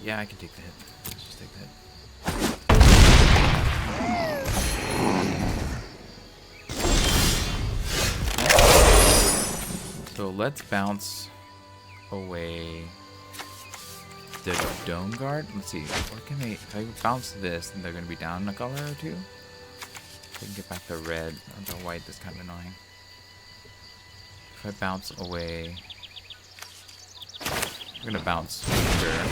Yeah, I can take the hit. Let's just take the hit. So let's bounce away the Dome Guard. Let's see. What can they? If I bounce this, then they're going to be down a color or two. They can get back the red or the white. That's kind of annoying. If I bounce away, I'm gonna bounce. Sure.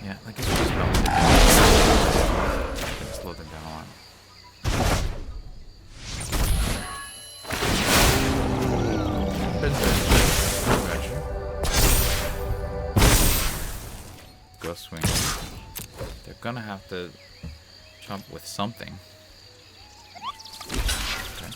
Yeah, I guess we'll just bounce it down. Gonna slow them down a lot. Go swing. They're gonna have to jump with something. Okay.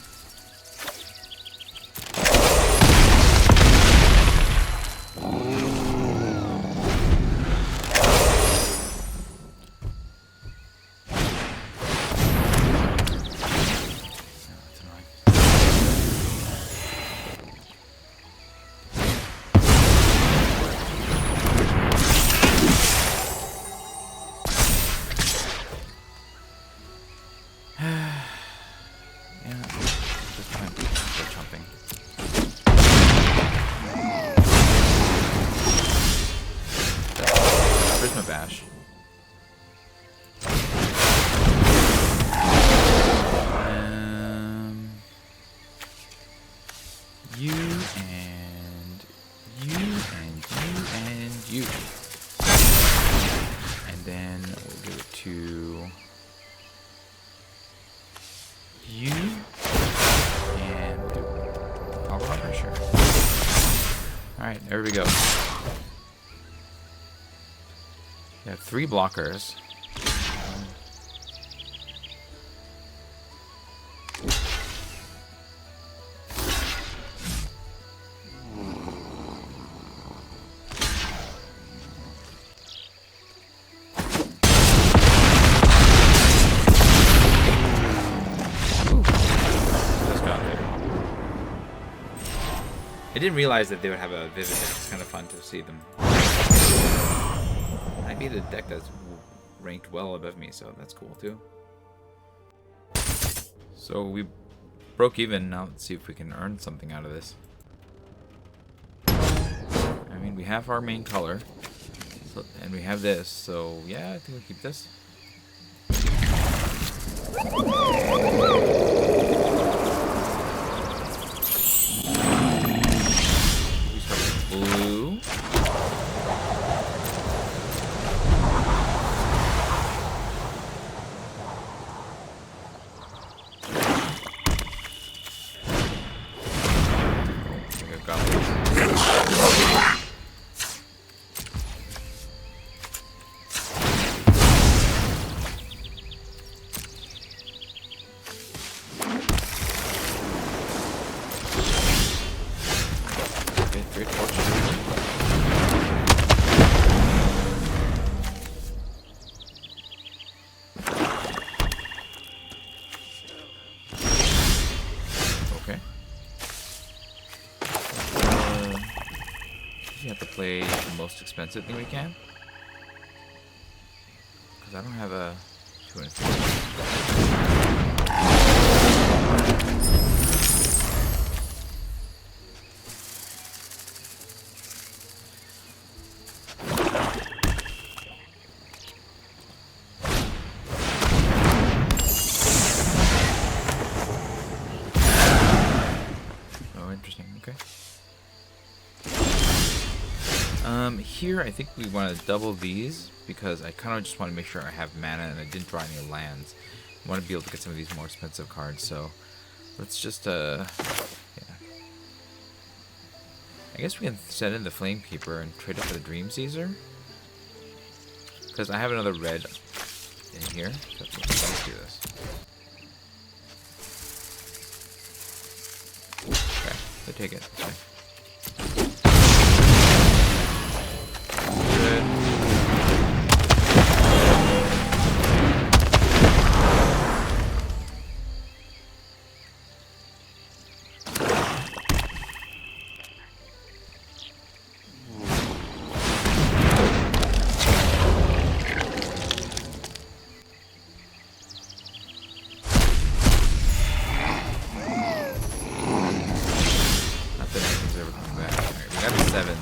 Alright, there we go. We have 3 blockers. I didn't realize that they would have a Vivid deck. It's kind of fun to see them. Might be the deck that's ranked well above me, so that's cool too. So we broke even. Now let's see if we can earn something out of this. I mean, we have our main color, so, and we have this, so yeah, I think we'll keep this. Blue. we have to play the most expensive thing we can. Because I don't have a 250. Here, I think we want to double these because I kind of just want to make sure I have mana and I didn't draw any lands. I want to be able to get some of these more expensive cards, so let's just, yeah. I guess we can send in the Flamekeeper and trade it for the Dream Caesar. Because I have another red in here. So let's do this. Okay, so take it. Okay.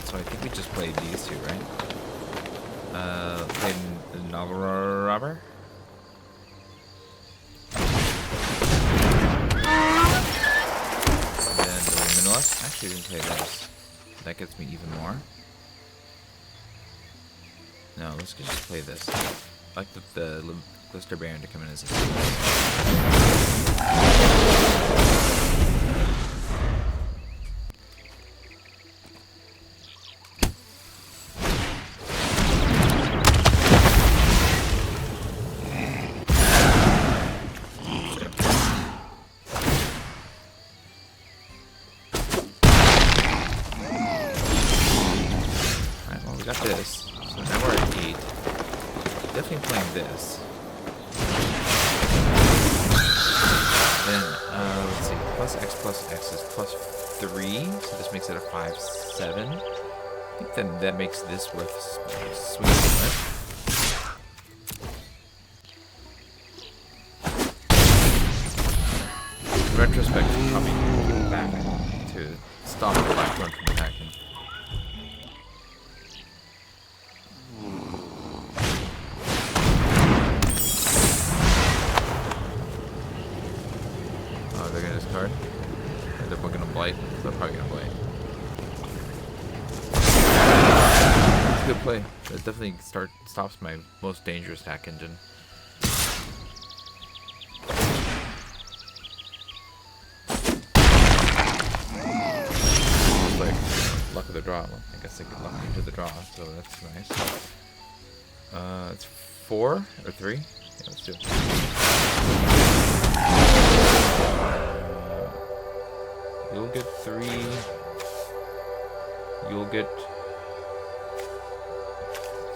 So I think we just played these two, right? Played the Robber. And then the Minimalist. Actually, we didn't play this. That gets me even more. No, let's just play this. I like the Glister Baron to come in as a this. So now we're at 8. Definitely playing this. Then, let's see. Plus X is plus 3. So this makes it a 5/7. I think then that makes this worth swinging with. In retrospect, I'm probably give it back to stop the Blackthorn from attacking. Card. They're probably gonna blight. They're probably gonna blight. It's a good play. It definitely stops my most dangerous attack engine. It's like luck of the draw. Well, I guess I get luck into the draw, so that's nice. It's 4 or 3. Yeah, let's do it. You'll get 3. You'll get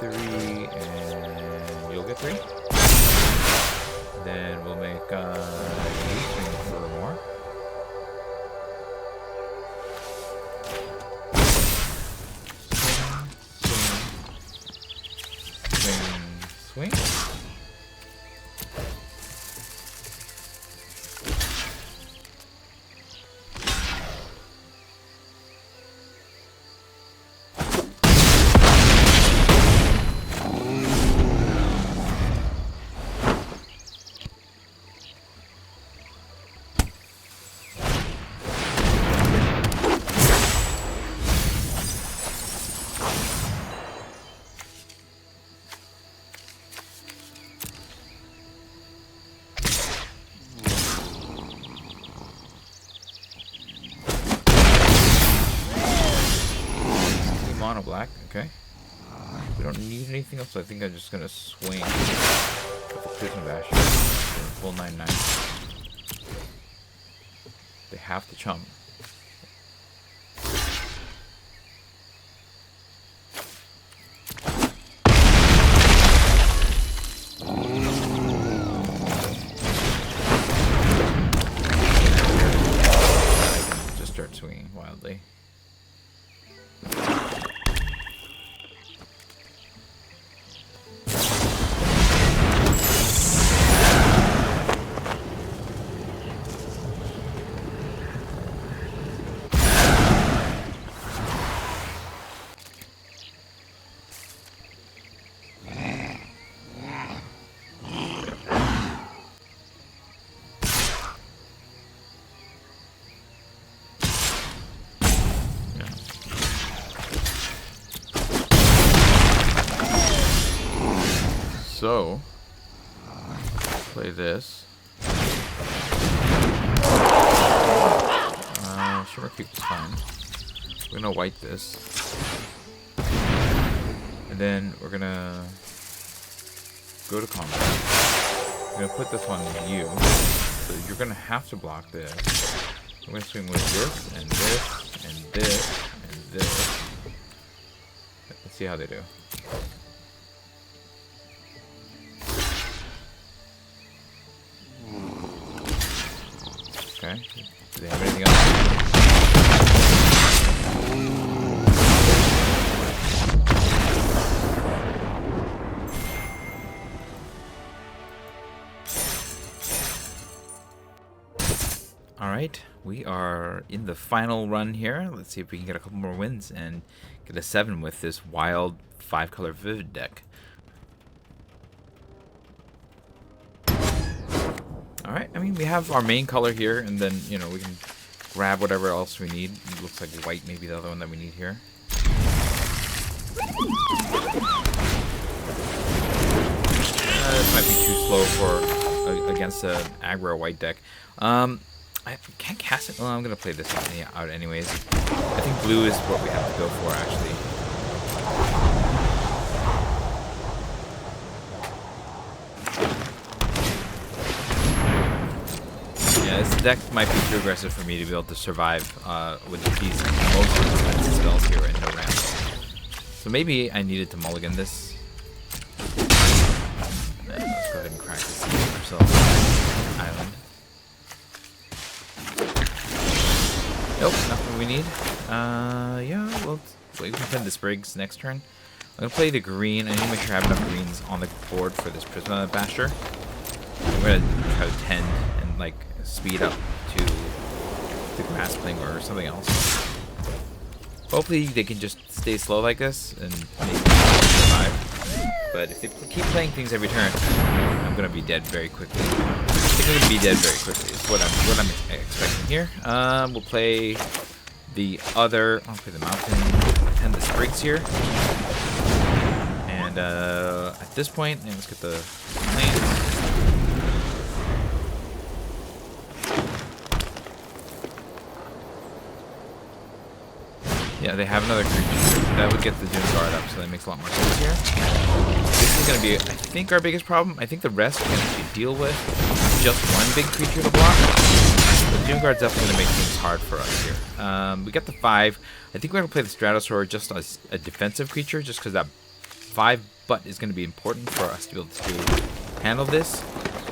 3, and you'll get 3. Then we'll make swing for more. Swing. Mono black, okay. We don't need anything else, so I think I'm just gonna swing with the Prison Basher for full 9/9. They have to chump. I can just start swinging wildly. So, play this. Shimmer Creep is fine. We're gonna white this. And then we're gonna go to combat. We're gonna put this on you. So you're gonna have to block this. I'm gonna swing with this, and this, and this, and this. Let's see how they do. Okay. Do they have anything else? Alright, we are in the final run here. Let's see if we can get a couple more wins and get a 7 with this wild 5-color Vivid deck. Alright, I mean, we have our main color here, and then, you know, we can grab whatever else we need. It looks like white may be the other one that we need here. This might be too slow for against an aggro white deck. I can't cast it. Well, I'm gonna play this out anyways. I think blue is what we have to go for, actually. Yeah, this deck might be too aggressive for me to be able to survive with these most defensive spells here and no ramp. So maybe I needed to mulligan this. Let's go ahead and crack this ourselves. Island. Nope, not what we need. Yeah, well, we can send the Sprigs next turn. I'm gonna play the green. I need to make sure I have enough greens on the board for this Prisma Basher. I'm gonna try to tend and like speed up to the Graspling or something else. Hopefully they can just stay slow like this and maybe survive. But if they keep playing things every turn, I'm gonna be dead very quickly. They're gonna be dead very quickly. Is what I'm expecting here. We'll play the other. I'll play the mountain and the Sprigs here. And at this point, let's get the planes. Yeah, they have another creature. That would get the Doom Guard up, so that makes a lot more sense here. This is going to be, I think, our biggest problem. I think the rest we can actually deal with just one big creature to block. The Doom Guard's definitely going to make things hard for us here. We got the 5. I think we're going to play the Stratosaur just as a defensive creature, just because that 5 butt is going to be important for us to be able to handle this.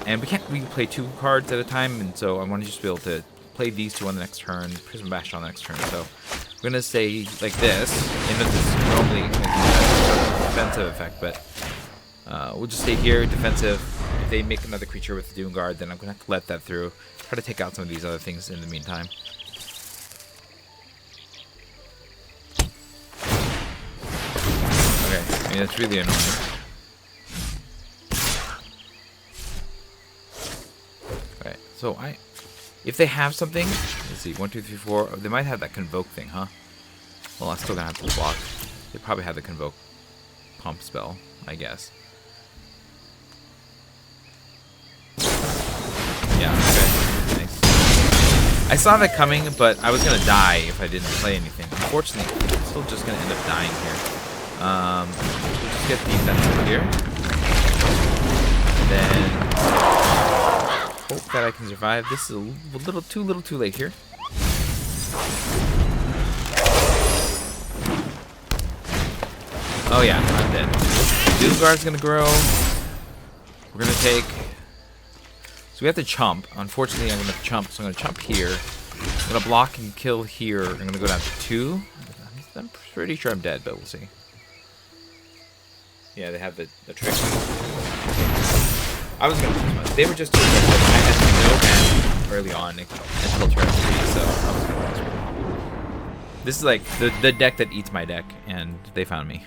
And we can't really play 2 cards at a time, and so I want to just be able to play these 2 on the next turn, Prism Bash on the next turn. So we're going to stay like this, even though this is normally a defensive effect, but we'll just stay here, defensive. If they make another creature with the Doom Guard, then I'm going to have to let that through. Try to take out some of these other things in the meantime. Okay, I mean, that's really annoying. Okay, so if they have something, let's see, 1, 2, 3, 4. They might have that Convoke thing, huh? Well, I'm still gonna have to block. They probably have the Convoke pump spell, I guess. Yeah, okay, nice. I saw that coming, but I was gonna die if I didn't play anything. Unfortunately, I'm still just gonna end up dying here. We'll just get defensive here. And then hope that I can survive. This is a little too late here. Oh yeah, I'm dead. Doom Guard's gonna grow. We're gonna take. So we have to chump. Unfortunately, I'm gonna chump. So I'm gonna chump here. I'm gonna block and kill here. I'm gonna go down to 2. I'm pretty sure I'm dead, but we'll see. Yeah, they have the trick. I was gonna use one. They were just too good. I had no mana early on until turn 3, so I was gonna use one. This is like the deck that eats my deck, and they found me.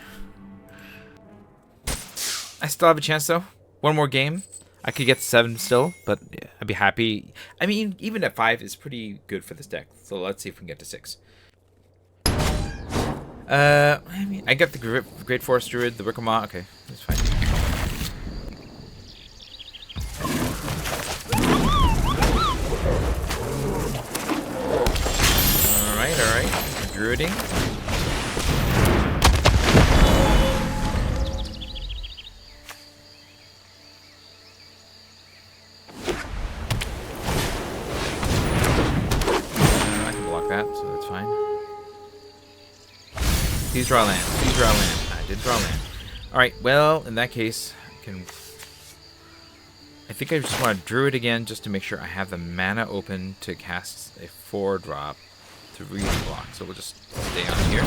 I still have a chance though. One more game. I could get 7 still, but I'd be happy. I mean, even at 5 is pretty good for this deck. So let's see if we can get to 6. I mean, I got the Great Forest Druid, the Rickamont. Okay, that's fine. druiding. I can block that, so that's fine. Please draw land. Please draw land. I did draw land. Alright, well, in that case, I think I just want to druid again just to make sure I have the mana open to cast a 4-drop to block. So we'll just stay on here.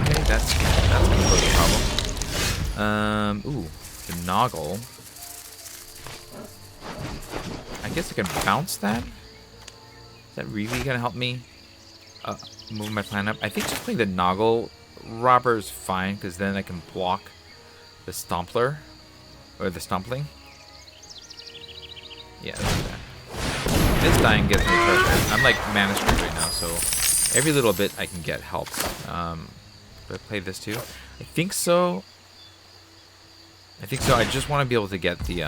Okay, that's gonna pose a problem. Ooh, the Noggle. I guess I can bounce that. Is that really gonna help me move my plan up? I think just playing the Noggle Robber is fine, because then I can block the Stompler, or the Stompling. Yeah, let's do that. This dying gets me pressure. I'm like mana screwed right now, so every little bit I can get helps. Do I play this too? I think so. I just want to be able to get the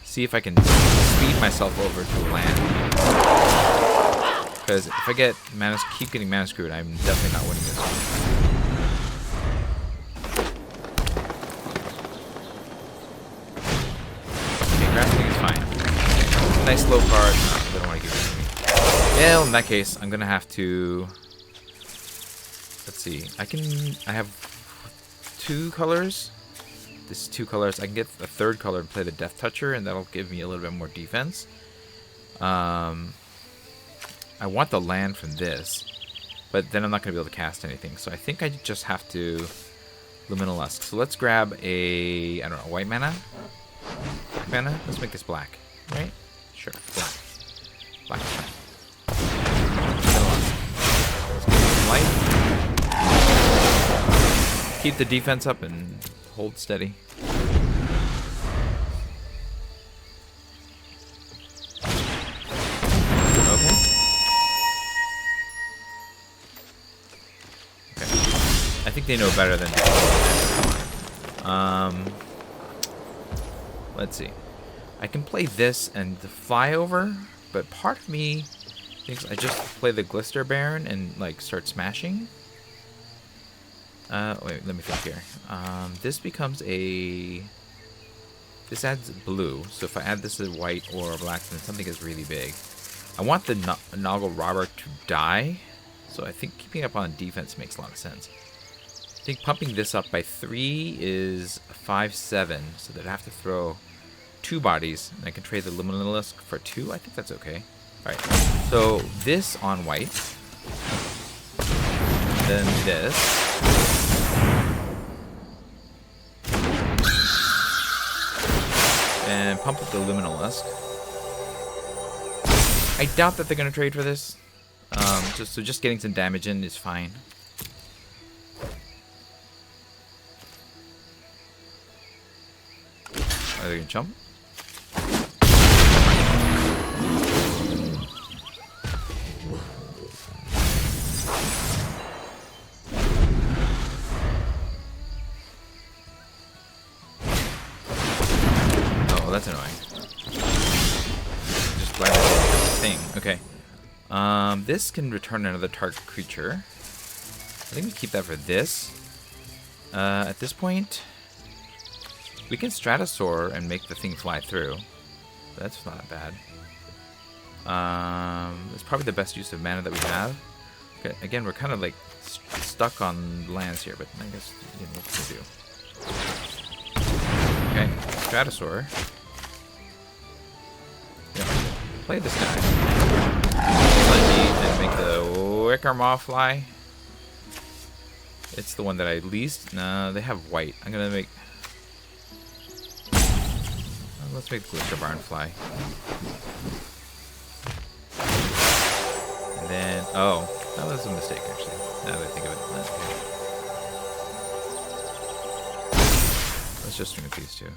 see if I can speed myself over to land. Because if I keep getting mana screwed, I'm definitely not winning this one. Okay, grasping is fine. Nice low card. No, they don't want to give it to me. Well, in that case, I'm gonna have to. Let's see. I have 2 colors. This is 2 colors. I can get a 3rd color and play the Death Toucher, and that'll give me a little bit more defense. I want the land from this, but then I'm not going to be able to cast anything. So I think I just have to Luminal Lusk. So let's grab a, I don't know, white mana? Black mana? Let's make this black, right? Sure, black. Black is fine. Let's get some light. Keep the defense up and hold steady. I think they know better than let's see. I can play this and the fly over, but part of me thinks I just play the Glister Baron and like start smashing. Wait, let me think here. This becomes a. This adds blue, so if I add this to white or black, then something is really big. I want the Noggle Robber to die, so I think keeping up on defense makes a lot of sense. I think pumping this up by 3 is 5/7, so that I have to throw 2 bodies, and I can trade the Liminalisk for 2. I think that's okay. Alright, so this on white, then this, and pump up the Liminalisk. I doubt that they're going to trade for this, just getting some damage in is fine. Are they gonna jump? Oh, that's annoying. Just glad I did the thing. Okay. This can return another target creature. I think we keep that for this. At this point, we can Stratosaur and make the thing fly through. That's not bad. It's probably the best use of mana that we have. Okay, again, we're kind of like stuck on lands here, but I guess you know what to do. Okay, Stratosaur. Yeah, play this guy. And make the Wicker Maw fly. It's the one that I least. No, they have white. I'm gonna make. Let's make the Glister Barn fly. And then, oh, that was a mistake actually. Now that I think of it. Okay. Let's just swing with these 2.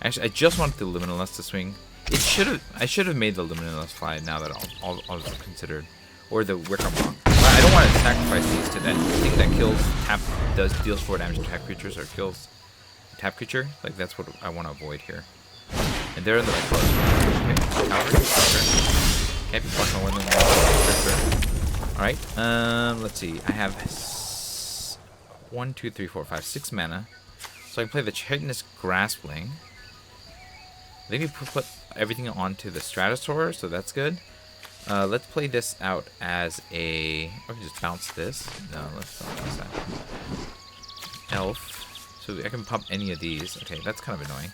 Actually, I just wanted the Liminalist to swing. I should have made the Liminalist fly now that all was considered, or the Wicker Maw. I don't want to sacrifice these to that thing that kills deals 4 damage to tap creatures or kills a tap creature. Like that's what I want to avoid here. And they're in the right colors. Okay, Calvary, can't be fucking more than one. Alright, let's see. I have 1, 2, 3, 4, 5, 6 mana. So I can play the Chitinous Graspling. I think we put everything onto the Stratosaur, so that's good. Let's play this out as a... Or just bounce this. No, let's not bounce that. Elf. So I can pump any of these. Okay, that's kind of annoying.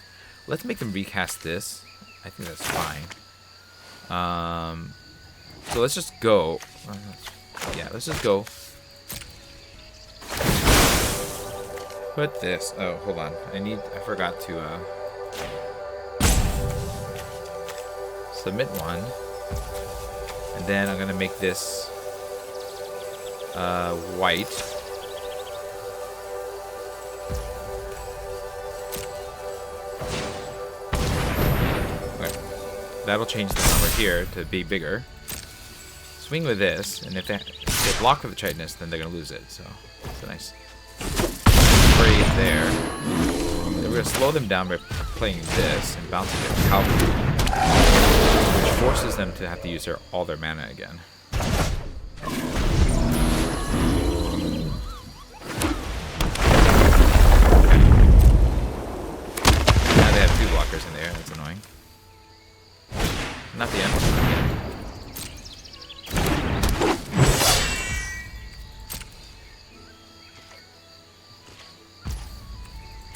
Let's make them recast this. I think that's fine. So let's just go. Yeah, let's just go. Put this. Oh, hold on. I forgot to submit one. And then I'm gonna make this white. Okay. That'll change the number here to be bigger. Swing with this, and if they block with the Chitinous, then they're gonna lose it. So it's a nice trade there. Then we're gonna slow them down by playing this and bouncing their Cavalry, which forces them to have to use all their mana again. Now they have 2 blockers in there. That's annoying. Not the end.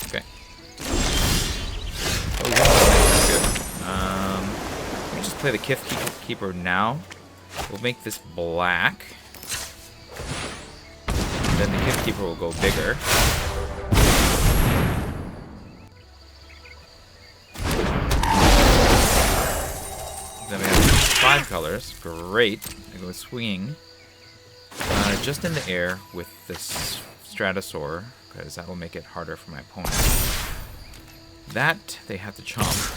Okay. Oh, yeah, that's good. Let me just play the Kith Keeper now. We'll make this black. Then the Kith Keeper will go bigger. Then we have 5 colors. Great. I go swinging. Just in the air with this Stratosaur, because that will make it harder for my opponent. That they have to chomp,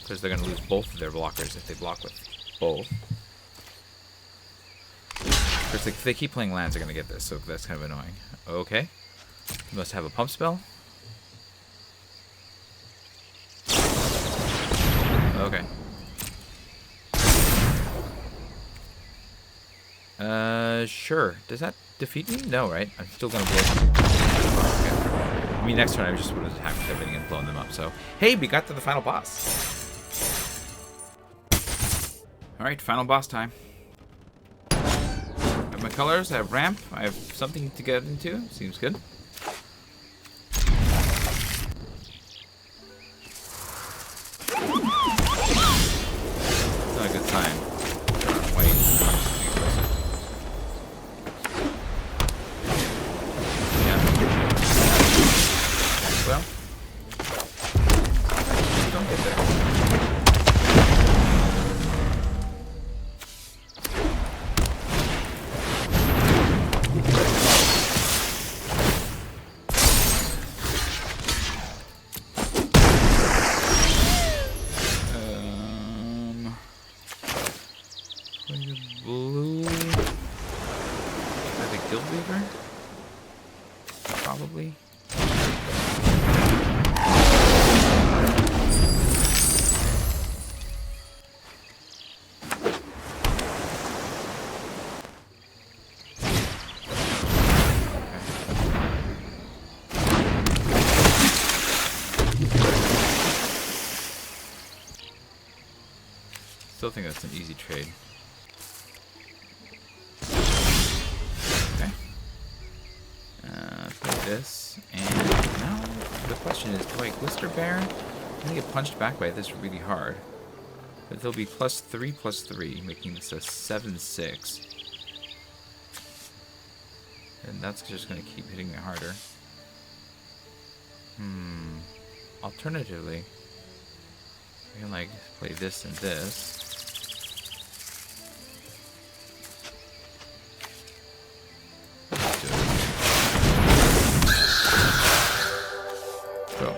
because they're going to lose both of their blockers if they block with both. Of course, if they keep playing lands, they're going to get this, so that's kind of annoying. Okay. You must have a pump spell. Okay. Sure. Does that defeat me? No, right? I'm still gonna blow them. Okay. I mean, next turn I just would have attacked with everything and blown them up, so... Hey, we got to the final boss! Alright, final boss time. I have my colors, I have ramp, I have something to get into. Seems good. It's not a good time. Wait. Well, don't get there. Blue. Is that a Guild Weaver? Probably. Still think that's an easy trade. Okay. Play this, and now the question is, do I Glister Bear? I'm gonna get punched back by this really hard. But there'll be +3/+3, making this a 7/6. And that's just gonna keep hitting me harder. Alternatively, I can like play this and this. Let's do it. Go.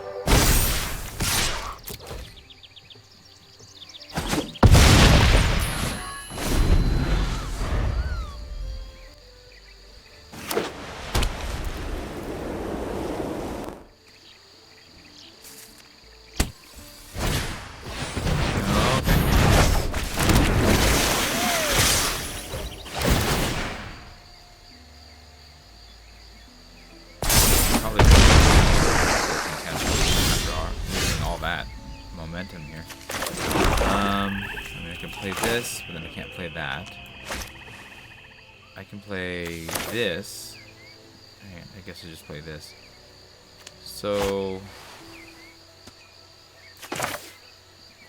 play this, but then I can't play that. I can play this. I guess I just play this. So,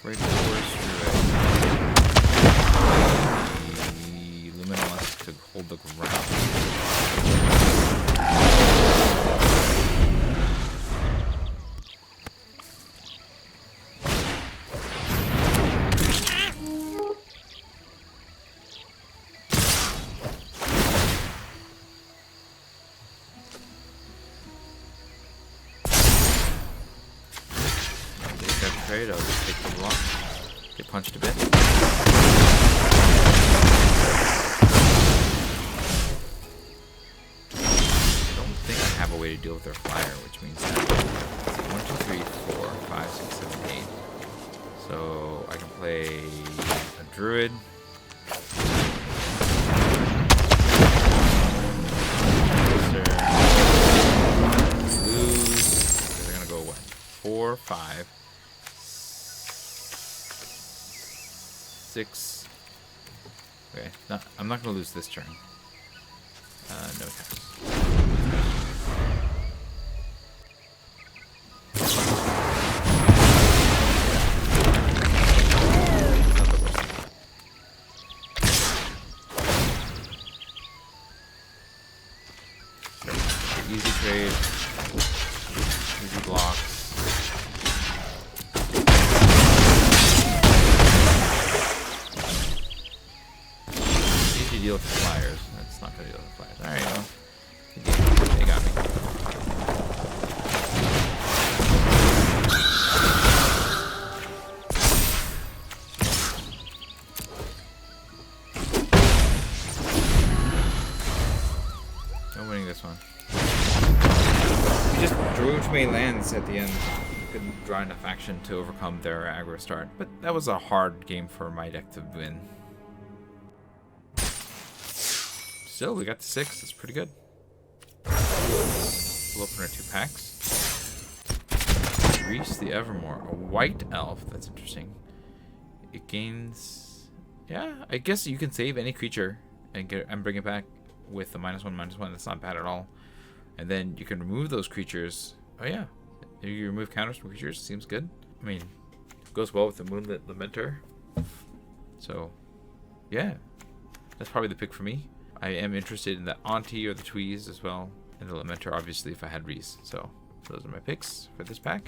Great Force Druid. The Luminous to hold the ground. I'll just take the block, get punched a bit. I don't think I have a way to deal with their flyer, which means that 1, 2, 3, 4, 5, 6, 7, 8. So I can play a druid. Lose. They're gonna go what? 4, 5. 6. Okay, no, I'm not going to lose this turn. No attacks. Not the worst. Sure. Easy trade. Easy blocks. Deal with the flyers. That's not gonna deal with the flyers. Alright, well. They got me. I'm winning this one. We just drew too many lands at the end. Couldn't draw enough action to overcome their aggro start. But that was a hard game for my deck to win. Still, we got the 6. That's pretty good. We'll open our 2 packs. Reese the Evermore. A white elf. That's interesting. It gains... Yeah, I guess you can save any creature and bring it back with the -1/-1. That's not bad at all. And then you can remove those creatures. Oh, yeah. You remove counters from creatures. Seems good. I mean, it goes well with the Moonlit Lamenter. So, yeah. That's probably the pick for me. I am interested in the Auntie or the Tweeze as well. And the Lamenter, obviously, if I had Reese. So, those are my picks for this pack.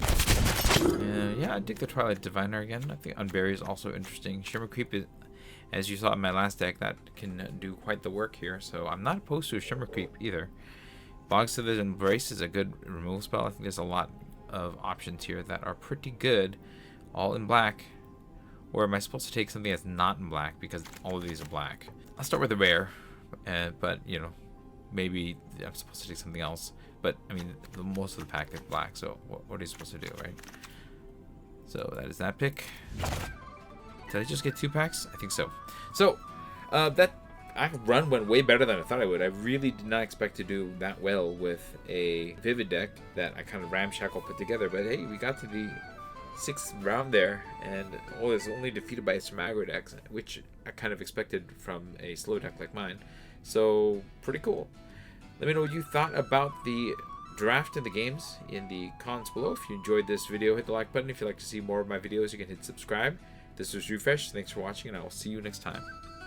Yeah, I dig the Twilight Diviner again. I think Unbury is also interesting. Shimmer Creep, is, as you saw in my last deck, that can do quite the work here. So, I'm not opposed to a Shimmer Creep either. Bogslither's Embrace is a good removal spell. I think there's a lot of options here that are pretty good. All in black. Or am I supposed to take something that's not in black? Because all of these are black. I'll start with a rare. But, you know, maybe I'm supposed to take something else. But, I mean, most of the pack is black, so what are you supposed to do, right? So, that is that pick. Did I just get 2 packs? I think so. So, that run went way better than I thought I would. I really did not expect to do that well with a Vivid deck that I kind of ramshackle put together. But, hey, we got to the 6th round there, and it's only defeated by some aggro decks, which I kind of expected from a slow deck like mine. So, pretty cool. Let me know what you thought about the draft and the games in the comments below. If you enjoyed this video, hit the like button. If you'd like to see more of my videos, you can hit subscribe. This was Refresh. Thanks for watching, and I will see you next time.